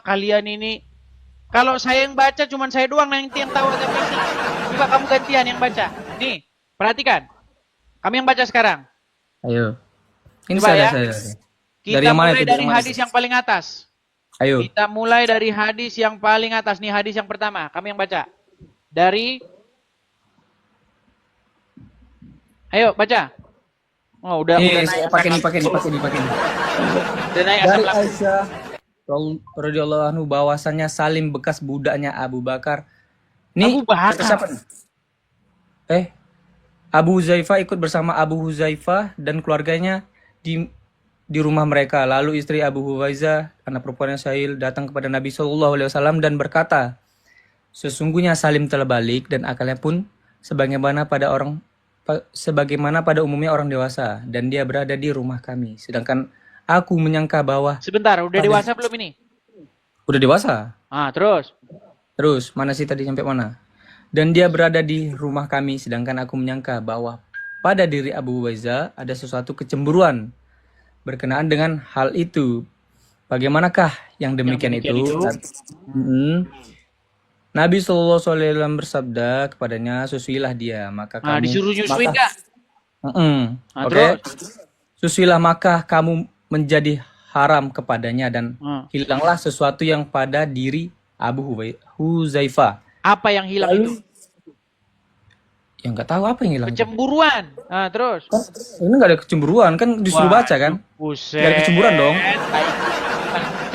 Kalian ini. Kalau saya yang baca cuman saya doang nanti yang tahu agak bisa. Coba kamu gantian yang baca. Nih, perhatikan. Kami yang baca sekarang. Ayo. Ini Coba ya. saya. Kita Dari yang mana mulai itu? dari Yang mana hadis itu? yang paling atas. Ayo. Kita mulai dari hadis yang paling atas. Nih hadis yang pertama. Kami yang baca. Dari. Ayo baca. Oh udah naik. pakai nih. Udah naik asam Dari lambung. Aisyah radhiyallahu anhu bahwasannya Salim bekas budaknya Abu Bakar. Nih, Abu Bakar. kata siapa nih? Abu Huzaifah ikut bersama Abu Huzaifah dan keluarganya di rumah mereka. Lalu istri Abu Huwaizah, anak perempuannya Sahil, datang kepada Nabi SAW dan berkata, sesungguhnya Salim telah balik dan akalnya pun sebagaimana pada umumnya orang dewasa, dan dia berada di rumah kami. Sedangkan aku menyangka bahwa Sebentar, udah dewasa belum ini? udah dewasa. Terus. Terus, mana sih tadi sampai mana? Dan dia berada di rumah kami, sedangkan aku menyangka bahwa pada diri Abu Huwaizah ada sesuatu kecemburuan berkenaan dengan hal itu. Bagaimanakah yang demikian itu? Nabi SAW bersabda kepadanya, susuilah dia, maka kamu Disuruh nyusuin nggak? Oke. Terus. Susuilah maka kamu menjadi haram kepadanya dan hilanglah sesuatu yang pada diri Abu Huzaifah. Apa yang hilang itu? Yang nggak tahu apa yang hilang. Kecemburuan. Terus. Kan, ini nggak ada kecemburuan, kan disuruh baca kan? Buset. Nggak ada kecemburuan dong.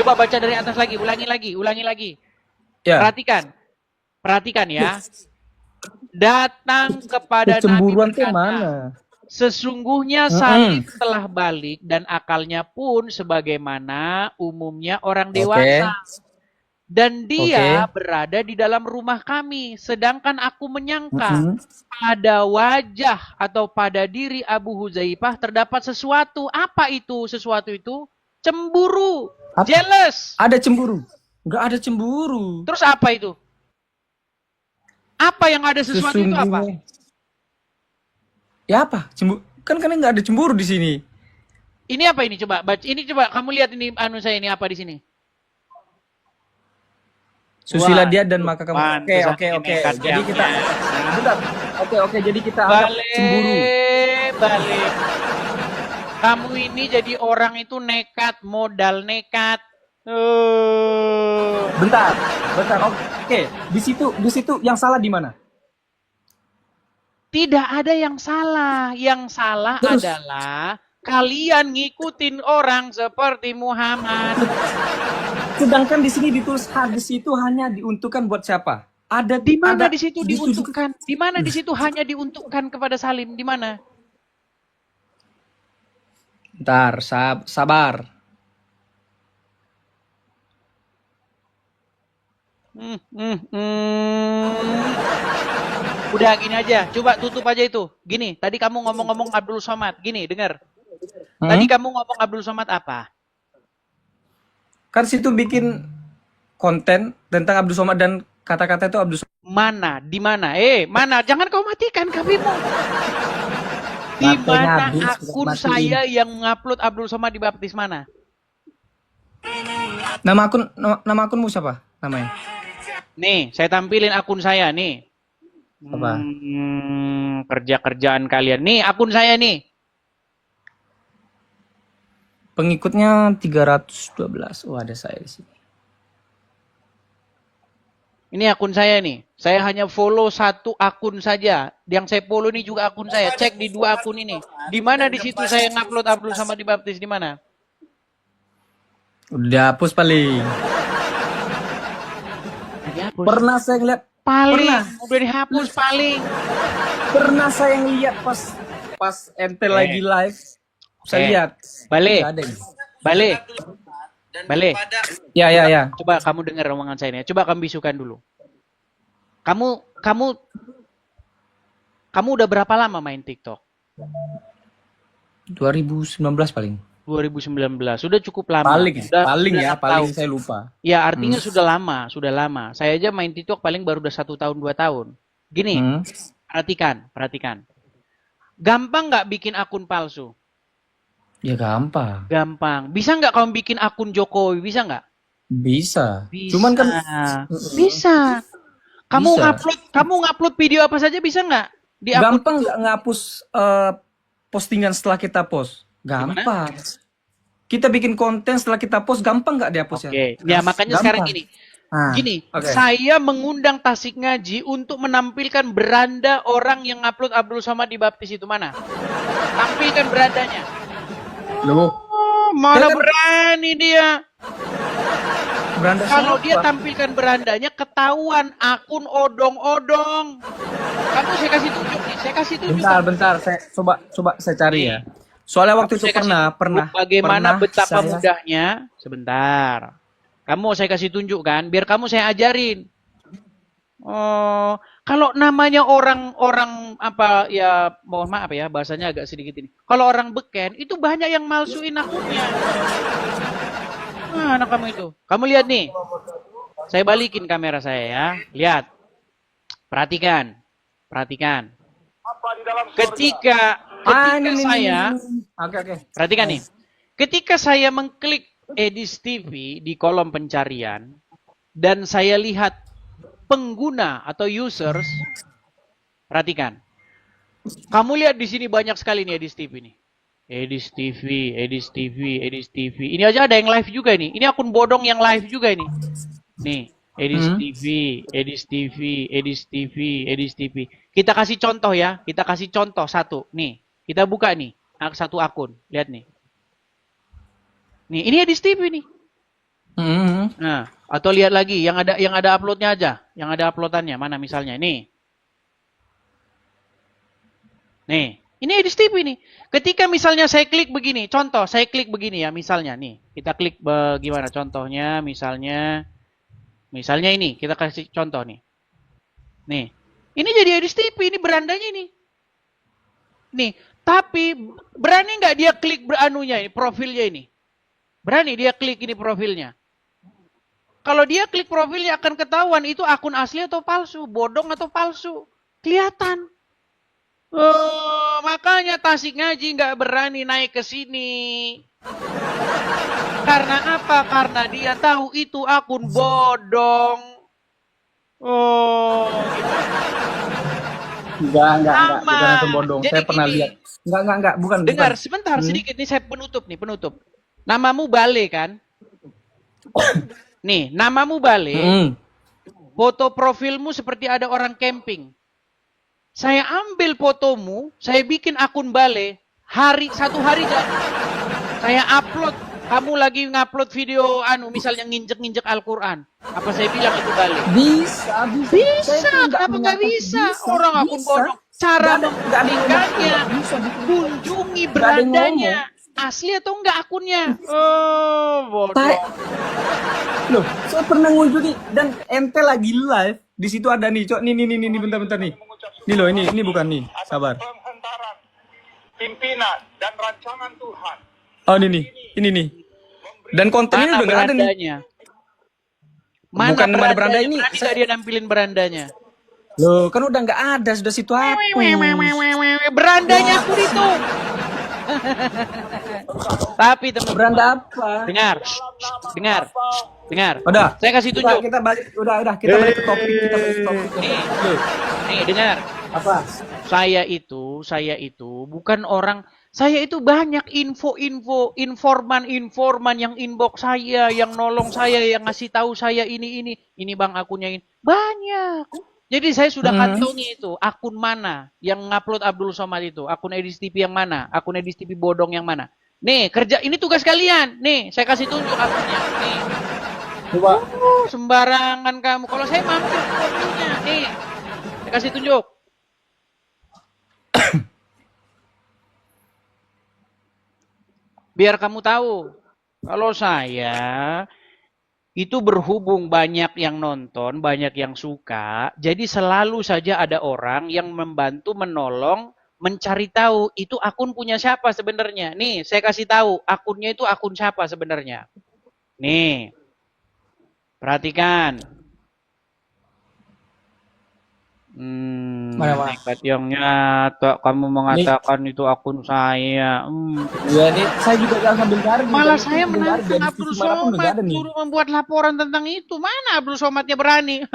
Coba baca dari atas lagi, ulangi lagi. Ya. Perhatikan ya. Datang kepada Kecemburuan Nabi tuh berkata, mana? sesungguhnya Salim telah balik dan akalnya pun sebagaimana umumnya orang dewasa. Dan dia berada di dalam rumah kami. Sedangkan aku menyangka pada wajah atau pada diri Abu Huzaifah terdapat sesuatu. Apa itu sesuatu itu? Cemburu. Apa? Jealous. Ada cemburu? Nggak ada cemburu. Terus apa itu? Apa yang ada sesuatu itu apa? Ya apa? Cemburu? Kan nggak ada cemburu di sini. Ini apa ini coba? Ini coba kamu lihat ini saya ini apa di sini? Susilah dia dan maka kamu. Oke. nekat Jadi ya. kita bentar. Oke. Jadi kita anggap cemburu. Balik. Kamu ini jadi orang itu nekat, modal nekat. Bentar. Oke, di situ yang salah di mana? Tidak ada yang salah. Yang salah Terus? adalah kalian ngikutin orang seperti Muhammad. Sedangkan di sini ditulis hadis itu hanya diuntukkan buat siapa? Ada Di mana ada di situ diuntukkan? Di mana di situ hanya diuntukkan kepada Salim? Di mana? Bentar, sabar. Udah gini aja, coba tutup aja itu. Gini, tadi kamu ngomong-ngomong Abdul Somad. Gini, dengar. Tadi kamu ngomong Abdul Somad apa? Kan situ bikin konten tentang Abdul Somad dan kata-kata itu Abdul Somad. Mana? Di mana? Mana? Jangan kau matikan kabimu. Di Baterainya mana habis, akun matiin. saya yang ngupload Abdul Somad dibaptis mana? Nama akunmu siapa namanya? Nih, saya tampilin akun saya nih. Apa? Kerja-kerjaan kalian. Nih, akun saya nih. Pengikutnya 312. Oh, ada saya di sini. Ini akun saya nih. Saya hanya follow satu akun saja. Yang saya follow ini juga akun saya. Cek di dua akun ini. Di mana di situ saya ngupload Abdul Somad dibaptis di mana? Udah hapus paling. Dihapus. Pernah saya ngeliat. Paling. Pernah. Udah dihapus paling. Pernah saya ngeliat pas ente lagi live. Saya lihat. Balik. Nggak ada ini. Balik. Balik. Ya. Coba kamu dengar omongan saya ini. Coba kamu bisukan dulu. Kamu udah berapa lama main TikTok? 2019 paling. 2019. Sudah cukup lama. Paling Sudah paling tahu. saya lupa. Ya, artinya sudah lama. Saya aja main TikTok paling baru udah 1 tahun 2 tahun. Gini, perhatikan. Gampang nggak bikin akun palsu? Ya gampang. Gampang. Bisa nggak kamu bikin akun Jokowi? Bisa nggak? Bisa. Bisa. Cuman kan Bisa. Kamu Bisa. ngupload video apa saja bisa nggak? Di akun gampang nggak ngapus postingan setelah kita post? Gampang. Kita bikin konten setelah kita post gampang nggak dihapusnya? Oke. Ya, makanya sekarang gini. Oke. Saya mengundang Tasik Ngaji untuk menampilkan beranda orang yang ngupload Abdul Somad dibaptis itu mana? Tampilkan berandanya. Loh, Mana Saya kan- berani dia? beranda Kalau siapa? dia tampilkan berandanya ketahuan akun odong-odong. Kamu saya kasih tunjuk nih, saya kasih tunjuk. Bentar, saya coba saya cari ya. Soalnya waktu itu Saya kasih pernah. Bagaimana pernah betapa saya- mudahnya? Sebentar. Kamu saya kasih tunjuk kan, biar kamu saya ajarin. Oh, kalau namanya orang-orang apa ya, mohon maaf ya, bahasanya agak sedikit ini. Kalau orang beken itu banyak yang malsuin akunnya. Mana kamu itu? Kamu lihat nih. Saya balikin kamera saya ya. Lihat. Perhatikan. Ketika saya Oke. perhatikan nih. Ketika saya mengklik Edis TV di kolom pencarian dan saya lihat pengguna atau users, perhatikan. Kamu lihat di sini banyak sekali nih Edis TV nih. Edis TV. Ini aja ada yang live juga nih. Ini akun bodong yang live juga ini. Nih, Edis TV. Kita kasih contoh ya. Kita kasih contoh satu. Nih, kita buka nih satu akun. Lihat nih. Nih, ini Edis TV nih. Nah, atau lihat lagi yang ada uploadnya aja, yang ada uploadannya mana misalnya nih. Nih, ini Edis TV nih. Ketika misalnya saya klik begini, contoh saya klik begini ya, misalnya nih, kita klik bagaimana contohnya, misalnya ini kita kasih contoh nih. Nih, ini jadi Edis TV, ini berandanya ini. Nih, tapi berani nggak dia klik beranunya ini, profilnya ini? Berani dia klik ini profilnya. Kalau dia klik profilnya akan ketahuan itu akun asli atau palsu, bodong atau palsu. Kelihatan. Oh, makanya Tasik Ngaji nggak berani naik ke sini. Karena apa? Karena dia tahu itu akun bodong. Oh, gitu. Enggak. Sama. Bukan akun bodong. Jadi Saya pernah gini, lihat. Enggak, bukan. dengar sebentar sedikit nih, saya penutup nih, penutup. Namamu Bale kan? Nih, namamu Bale. Foto profilmu seperti ada orang camping. Saya ambil fotomu, saya bikin akun Bale, satu hari jadi. Saya upload, kamu lagi ngupload video misalnya nginjek-nginjek Al-Quran. Apa saya bilang itu Bale? Bisa. Bisa, kenapa nggak bisa? Orang akun bodong. Cara membuktikannya, kunjungi berandanya. Asli atau enggak akunnya? Oh, bodoh. Loh, saya pernah ngunjungi dan ente lagi live. Di situ ada nih, Cok. Nih, bentar nih. Nih loh, ini bukan nih. Sabar. Penghantaran pimpinan dan rancangan Tuhan. Oh, ini nih. Dan kontennya Mana udah nggak ada nih. berandanya? Mana Bukan mana beranda ini. Berani nggak dia nampilin berandanya? Loh, kan udah nggak ada, sudah situ hapus. Berandanya aku itu. Tapi teman, Beranda apa? dengar. Udah. Saya kasih tunjuk. Kita balik, udah. Kita balik ke topik. Nih, dengar. Apa? Saya itu bukan orang. Saya itu banyak informan yang inbox saya, yang nolong saya, yang ngasih tahu saya ini bang akunnya ini banyak. Jadi saya sudah kantongi itu akun mana yang ngupload Abdul Somad itu, akun Edis TV yang mana, akun Edis TV bodong yang mana. Nih kerja ini tugas kalian. Nih saya kasih tunjuk akunnya. Nih. Coba. Sembarangan kamu. Kalau saya mampir ke profilnya. Nih saya kasih tunjuk. Biar kamu tahu, kalau saya itu berhubung banyak yang nonton, banyak yang suka, jadi selalu saja ada orang yang membantu, menolong, mencari tahu itu akun punya siapa sebenarnya. Nih, saya kasih tahu, akunnya itu akun siapa sebenarnya. Nih, perhatikan. Nekat yang nyata, kamu mengatakan itu akun saya. Ya nih, saya juga jangan sambil cari. Malah saya menantang Abdul Somad suruh membuat laporan tentang itu. Mana Abdul Somadnya berani?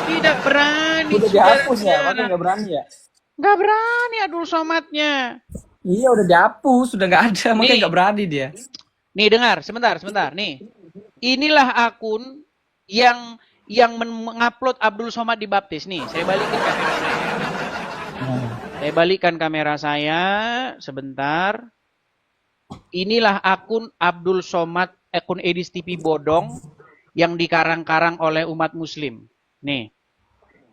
Tidak berani. Udah dihapus ya, makanya nggak berani ya. Nggak berani Abdul Somadnya. Iya udah dihapus, sudah nggak ada, makanya nggak berani dia. Nih dengar, sebentar. Nih, inilah akun yang mengupload Abdul Somad di baptis. Nih, saya balikin kamera saya. Saya balikan kamera saya sebentar. Inilah akun Abdul Somad, akun Edis TV bodong yang dikarang-karang oleh umat muslim. Nih.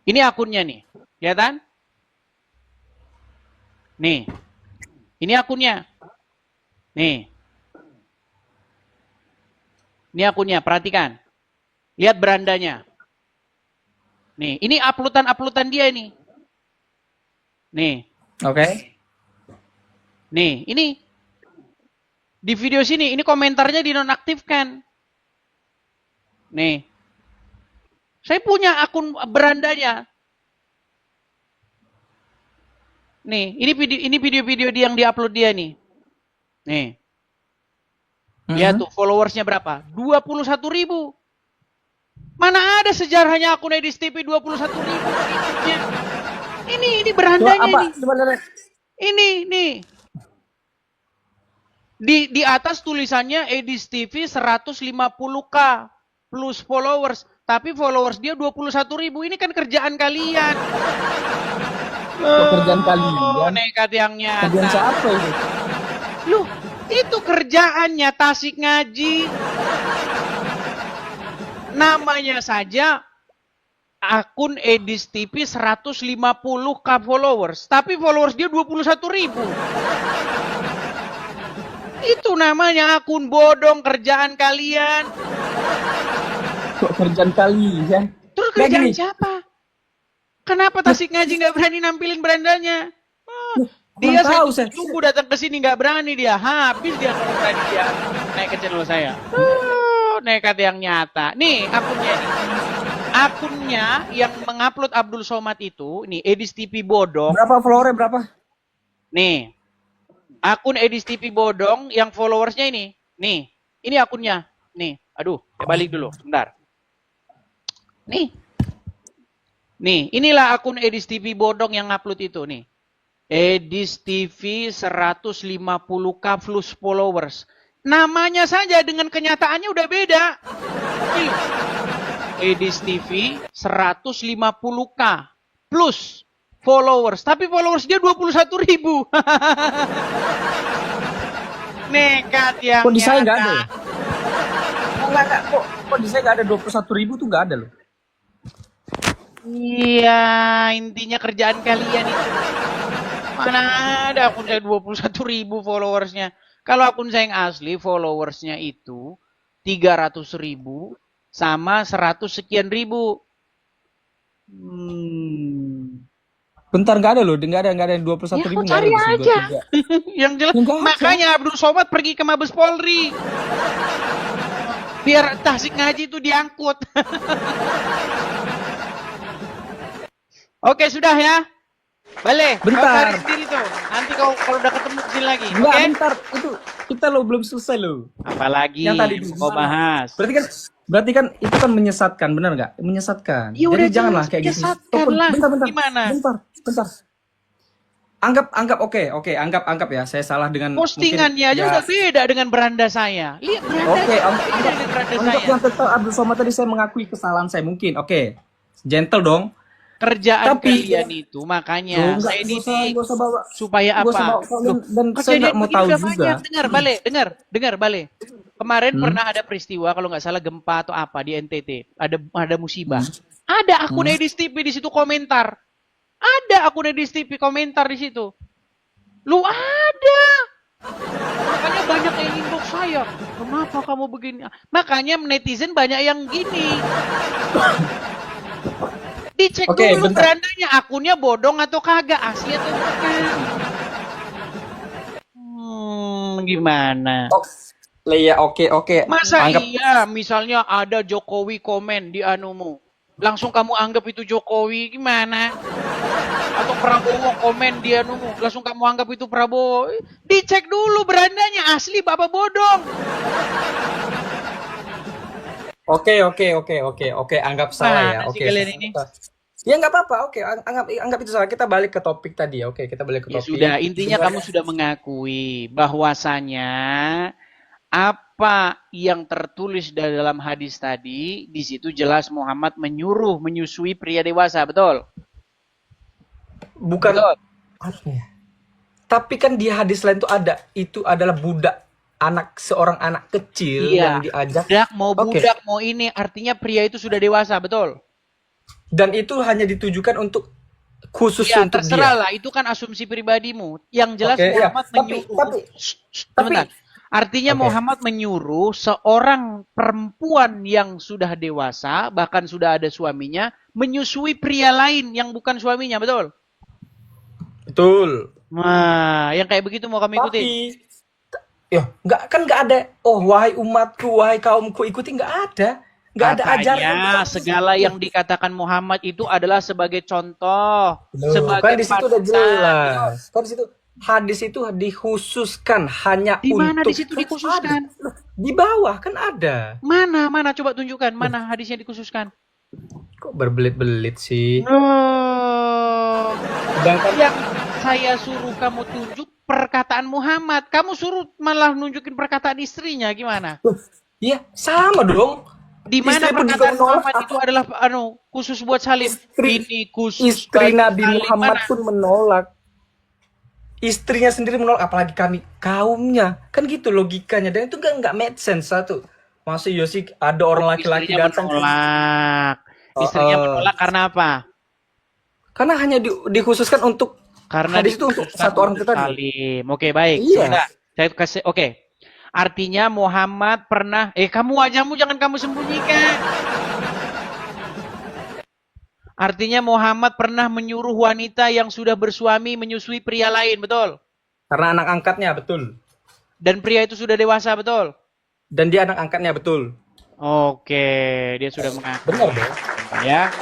Ini akunnya nih. Kelihatan? Nih. Ini akunnya. Nih. Ini akunnya, perhatikan. Lihat berandanya. Nih, ini uploadan dia ini. Nih. Oke. Nih, ini di video sini, ini komentarnya dinonaktifkan. Nih. Saya punya akun berandanya. Nih, ini video-video dia yang diupload dia nih. Nih. Lihat tuh followersnya berapa? 21.000. Mana ada sejarahnya akun Edis TV 21.000. Ini berandanya ini. Ini. Di atas tulisannya Edis TV 150k plus followers, tapi followers dia 21.000. Ini kan kerjaan kalian. Pekerjaan kalian. Nekat yang nyata. Kerjaan siapa itu? Loh, itu kerjaannya tasik ngaji. Namanya saja akun Edis TV 150k followers, tapi followers dia 21.000. Itu namanya akun bodong, kerjaan kalian. Kok kerjaan kalian? Terus kerjaan siapa? Kenapa tasik ngaji nggak berani nampilin berandanya? Dia saya tunggu datang ke sini nggak berani dia. Habis dia kalau berani dia naik ke channel saya. Nekat yang nyata. Nih akunnya ini. Akunnya yang mengupload Abdul Somad itu, nih Edis TV bodong. Berapa followernya berapa? Nih. Akun Edis TV bodong yang followersnya ini. Nih, ini akunnya. Nih, aduh, saya balik dulu, sebentar. Nih. Nih, inilah akun Edis TV bodong yang upload itu nih. Edis TV 150k plus followers. Namanya saja dengan kenyataannya udah beda. Nih, Edis TV 150k plus followers. Tapi followers dia 21.000. Nekat yang Kok di saya nggak ada nyata. ya? Enggak. Kok di saya nggak ada 21.000 tuh nggak ada loh. Iya, intinya kerjaan kalian itu. Mana ada akun saya 21.000 followersnya. Kalau akun saya yang asli followersnya itu 300.000 sama 100 sekian ribu. Bentar, nggak ada loh, nggak ada yang 21.000 Ya, kau nggak ada cari di sini, aja. 23. Yang jelas, Enggak ada. makanya Abdul Somad pergi ke Mabes Polri. Biar tasik ngaji itu diangkut. Oke, sudah ya. Balik. Kau Bentar. cari sendiri tuh. Nanti kau kalau udah ketemu kesini lagi. Enggak, Oke? bentar, itu kita lo belum selesai lo. Apalagi Yang tadi yang mau bahas. Berarti kan itu kan menyesatkan, benar nggak? Menyesatkan. Ya udah Jadi janganlah jelas kayak gitu. menyesatkan lah. Bentar. Gimana? Bentar. Anggap oke, anggap ya saya salah dengan Postingannya aja mungkin, udah beda dengan beranda saya. Lihat beranda Oke, beda anggap dengan beranda anggap saya. yang tentang Abdul Somad tadi saya mengakui kesalahan saya mungkin. Oke. Gentle dong. Kerjaan Tapi- kalian itu makanya Loh, saya didik nggak usah bawa. supaya Nggak usah apa? bawa kalian, Loh, dan saya kejadian nggak mau begini tahu udah juga. banyak. Dengar, Bale. Kemarin pernah ada peristiwa kalau nggak salah gempa atau apa di NTT. Ada musibah. Ada akun Edis TV di situ komentar. Ada akun Edis TV komentar di situ. Lu ada. Makanya banyak yang inbox saya. Kenapa kamu begini? Makanya netizen banyak yang gini. Dicek Oke, dulu bentar. berandanya akunnya bodong atau kagak, asli atau bukan. Gimana? Oh, Leia, oke. Masa Anggap iya misalnya ada Jokowi komen di anumu, langsung kamu anggap itu Jokowi, gimana? Atau Prabowo komen di anumu, langsung kamu anggap itu Prabowo. Dicek dulu berandanya asli bapak bodong. Oke, anggap salah ya. Mana sih Oke. kalian ini? Ya nggak apa-apa. Oke, anggap itu salah. Kita balik ke topik tadi ya. Oke, kita balik ke Ya topik. sudah, intinya kamu sudah mengakui bahwasanya apa yang tertulis dalam hadis tadi, di situ jelas Muhammad menyuruh menyusui pria dewasa, betul? Bukan Betul. apa ya? Tapi kan di hadis lain tuh ada, itu adalah budak, seorang anak kecil yang Iya, diajak, Oke. budak mau ini, artinya pria itu sudah dewasa, betul? dan itu hanya ditujukan untuk khusus Ya, untuk terserah dia. lah, itu kan asumsi pribadimu. Yang jelas Oke, iya. Muhammad Tapi- menyuruh. tapi- Sebentar. Artinya Oke. Muhammad menyuruh seorang perempuan yang sudah dewasa, bahkan sudah ada suaminya, menyusui pria lain yang bukan suaminya, betul? Betul. Nah, yang kayak begitu mau kami ikuti. Tapi ya nggak ada. Oh, wahai umatku, wahai kaumku, ikuti, nggak ada. Nggak ada ajaran. Katanya segala yang dikatakan Muhammad itu adalah sebagai contoh, Loh, sebagai kan di situ udah panutan. jelas. Kan di situ hadis itu dikhususkan hanya Di mana untuk di situ dikhususkan? Loh, di bawah kan ada. Mana coba tunjukkan mana hadisnya dikhususkan. Kok berbelit-belit sih? Oh, Sedangkan yang saya suruh kamu tunjuk perkataan Muhammad, kamu suruh malah nunjukin perkataan istrinya, gimana? ya sama dong. Di mana Istri pun juga perkataan menolak Muhammad itu adalah khusus buat Salim? Ini khusus Istri bagi Nabi Salim, Muhammad mana? pun menolak. Istrinya sendiri menolak, apalagi kami kaumnya. Kan gitu logikanya, dan itu nggak make sense. Satu, masa iya sih ada orang laki-laki Istrinya datang, menolak. Istrinya menolak karena apa? karena hanya dikhususkan untuk Karena hadis itu untuk dikhususkan satu orang untuk tadi. Salim. Oke, baik. Iya. Sudah. Saya kasih. Oke. Artinya Muhammad pernah. Kamu wajahmu jangan kamu sembunyikan. Artinya Muhammad pernah menyuruh wanita yang sudah bersuami menyusui pria lain, betul? Karena anak angkatnya, betul. Dan pria itu sudah dewasa, betul? Dan dia anak angkatnya, betul. Oke, dia sudah mengaku. Benar dong. Ya.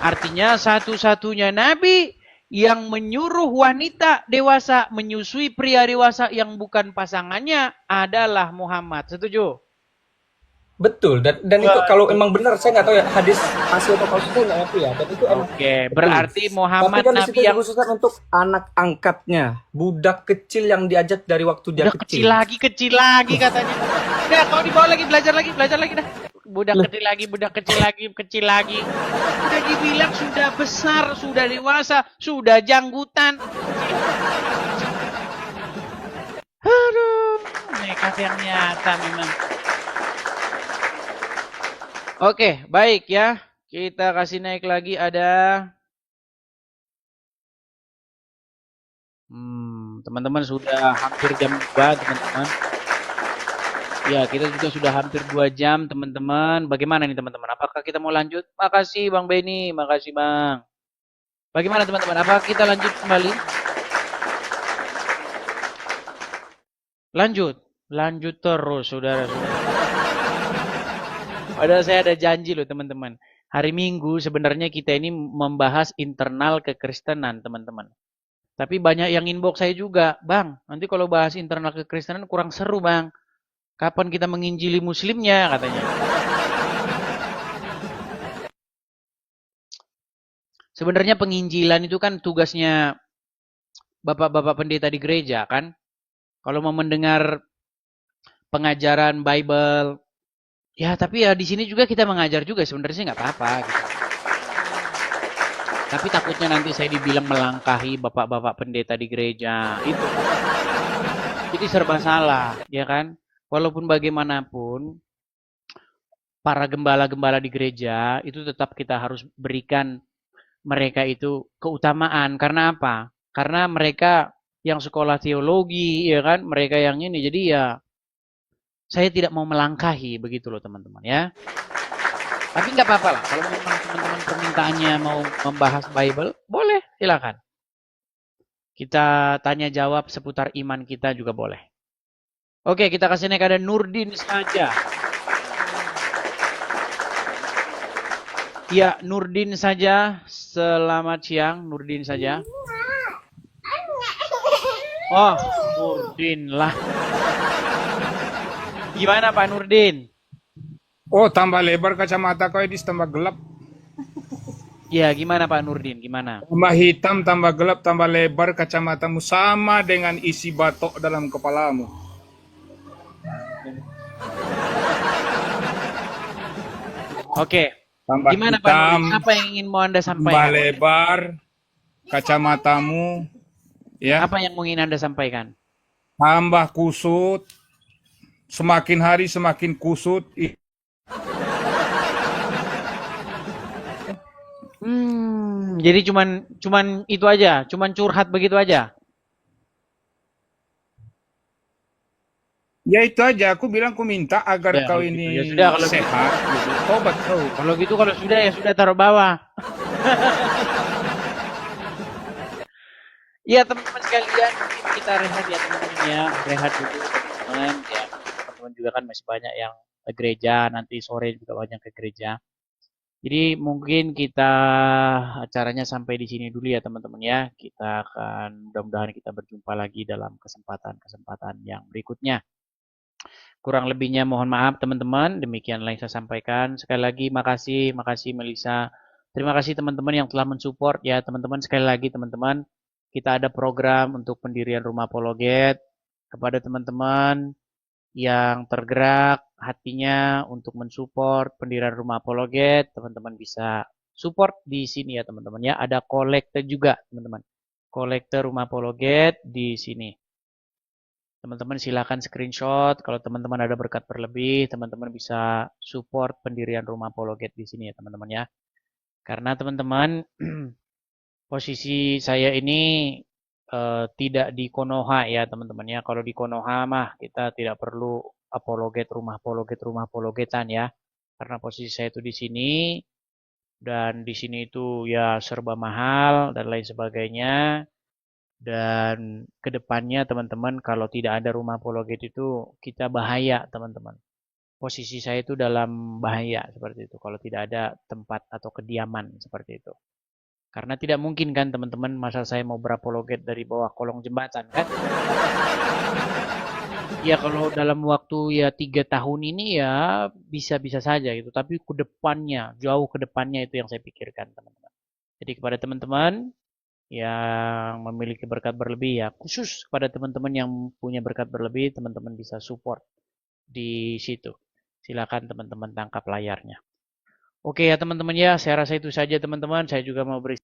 Artinya satu-satunya nabi yang menyuruh wanita dewasa menyusui pria dewasa yang bukan pasangannya adalah Muhammad. Setuju? Betul, dan itu kalau emang benar, saya nggak tahu ya hadis asli atau palsu, saya nggak ngerti ya. Dan itu emang Oke, betul. berarti Tapi Muhammad kan di nabi situ yang dikhususkan untuk anak angkatnya, budak kecil yang diajak dari waktu dia udah kecil. kecil lagi katanya. Udah, kau dibawa lagi, belajar lagi dah. Budak Loh, kecil lagi. Udah dibilang sudah besar, sudah dewasa, sudah janggutan. Aduh, nekat yang nyata memang. Oke, baik ya. Kita kasih naik lagi ada. Teman-teman sudah hampir jam 2, teman-teman. Ya, kita juga sudah hampir 2 jam, teman-teman. Bagaimana nih, teman-teman? Apakah kita mau lanjut? Makasih, Bang Benny. Makasih, Bang. Bagaimana, teman-teman? Apakah kita lanjut kembali? Lanjut. Lanjut terus, saudara-saudara. Padahal saya ada janji loh, teman-teman. Hari Minggu sebenarnya kita ini membahas internal kekristenan, teman-teman. Tapi banyak yang inbox saya juga, Bang, nanti kalau bahas internal kekristenan kurang seru, Bang. Kapan kita menginjili muslimnya, katanya. Sebenarnya penginjilan itu kan tugasnya bapak-bapak pendeta di gereja, kan? Kalau mau mendengar pengajaran Bible, ya tapi ya di sini juga kita mengajar juga, sebenarnya sih nggak apa-apa gitu. Tapi takutnya nanti saya dibilang melangkahi bapak-bapak pendeta di gereja, itu. Jadi serba salah, ya kan? Walaupun bagaimanapun, para gembala-gembala di gereja itu tetap kita harus berikan mereka itu keutamaan. Karena apa? Karena mereka yang sekolah teologi, ya kan? Mereka yang ini. Jadi ya saya tidak mau melangkahi begitu loh, teman-teman ya. Tapi nggak apa-apa lah. Kalau memang teman-teman permintaannya mau membahas Bible, boleh, silakan. Kita tanya jawab seputar iman kita juga boleh. Oke, kita kasih naik ada Nurdin saja. Ya, Nurdin saja. Selamat siang, Nurdin saja. Oh, Nurdin lah. Gimana Pak Nurdin? Oh, tambah lebar kacamata kau, Edis, tambah gelap. Ya, gimana Pak Nurdin? Gimana? Tambah hitam, tambah gelap, tambah lebar kacamatamu, sama dengan isi batok dalam kepalamu. Oke. Tambah Gimana Pak Nurdin? hitam, Apa yang ingin mau Anda tambah sampaikan? lebar kacamatamu, ya, Apa yang mau ingin Anda sampaikan? tambah kusut, semakin hari semakin kusut. Jadi cuman itu aja, cuman curhat begitu aja. Ya itu aja, aku bilang aku minta agar Ya, kau kalau gitu. ini Ya sudah kalau gitu. sehat, gitu. Tobat kau. Kalau sudah ya sudah taruh bawah. Ya teman-teman sekalian, mungkin kita rehat ya teman-teman ya, rehat dulu teman-teman ya. Teman-teman juga kan masih banyak yang ke gereja, nanti sore juga banyak ke gereja. Jadi mungkin kita acaranya sampai di sini dulu ya teman-teman ya. Kita akan mudah-mudahan kita berjumpa lagi dalam kesempatan-kesempatan yang berikutnya. Kurang lebihnya mohon maaf teman-teman. Demikianlah yang saya sampaikan. Sekali lagi makasih Melisa. Terima kasih teman-teman yang telah mensupport ya teman-teman. Sekali lagi teman-teman, kita ada program untuk pendirian rumah apologet. Kepada teman-teman yang tergerak hatinya untuk mensupport pendirian rumah apologet, teman-teman bisa support di sini ya teman-teman ya. Ada kolektor juga teman-teman. Kolektor rumah apologet di sini. Teman-teman silakan screenshot. Kalau teman-teman ada berkat berlebih, teman-teman bisa support pendirian rumah apologet di sini ya teman-teman ya. Karena teman-teman posisi saya ini tidak di Konoha ya teman-teman ya. Kalau di Konoha mah kita tidak perlu rumah apologetan ya. Karena posisi saya itu di sini dan di sini itu ya serba mahal dan lain sebagainya. Dan kedepannya teman-teman kalau tidak ada rumah apologet itu kita bahaya teman-teman. Posisi saya itu dalam bahaya seperti itu kalau tidak ada tempat atau kediaman seperti itu. Karena tidak mungkin kan teman-teman, masa saya mau berapologet dari bawah kolong jembatan kan? Ya kalau dalam waktu ya 3 tahun ini ya bisa-bisa saja gitu. Tapi ke depannya, jauh ke depannya itu yang saya pikirkan teman-teman. Jadi kepada teman-teman yang memiliki berkat berlebih ya, khusus kepada teman-teman yang punya berkat berlebih, teman-teman bisa support di situ. Silakan teman-teman tangkap layarnya. Oke ya teman-teman ya, saya rasa itu saja teman-teman. Saya juga mau beri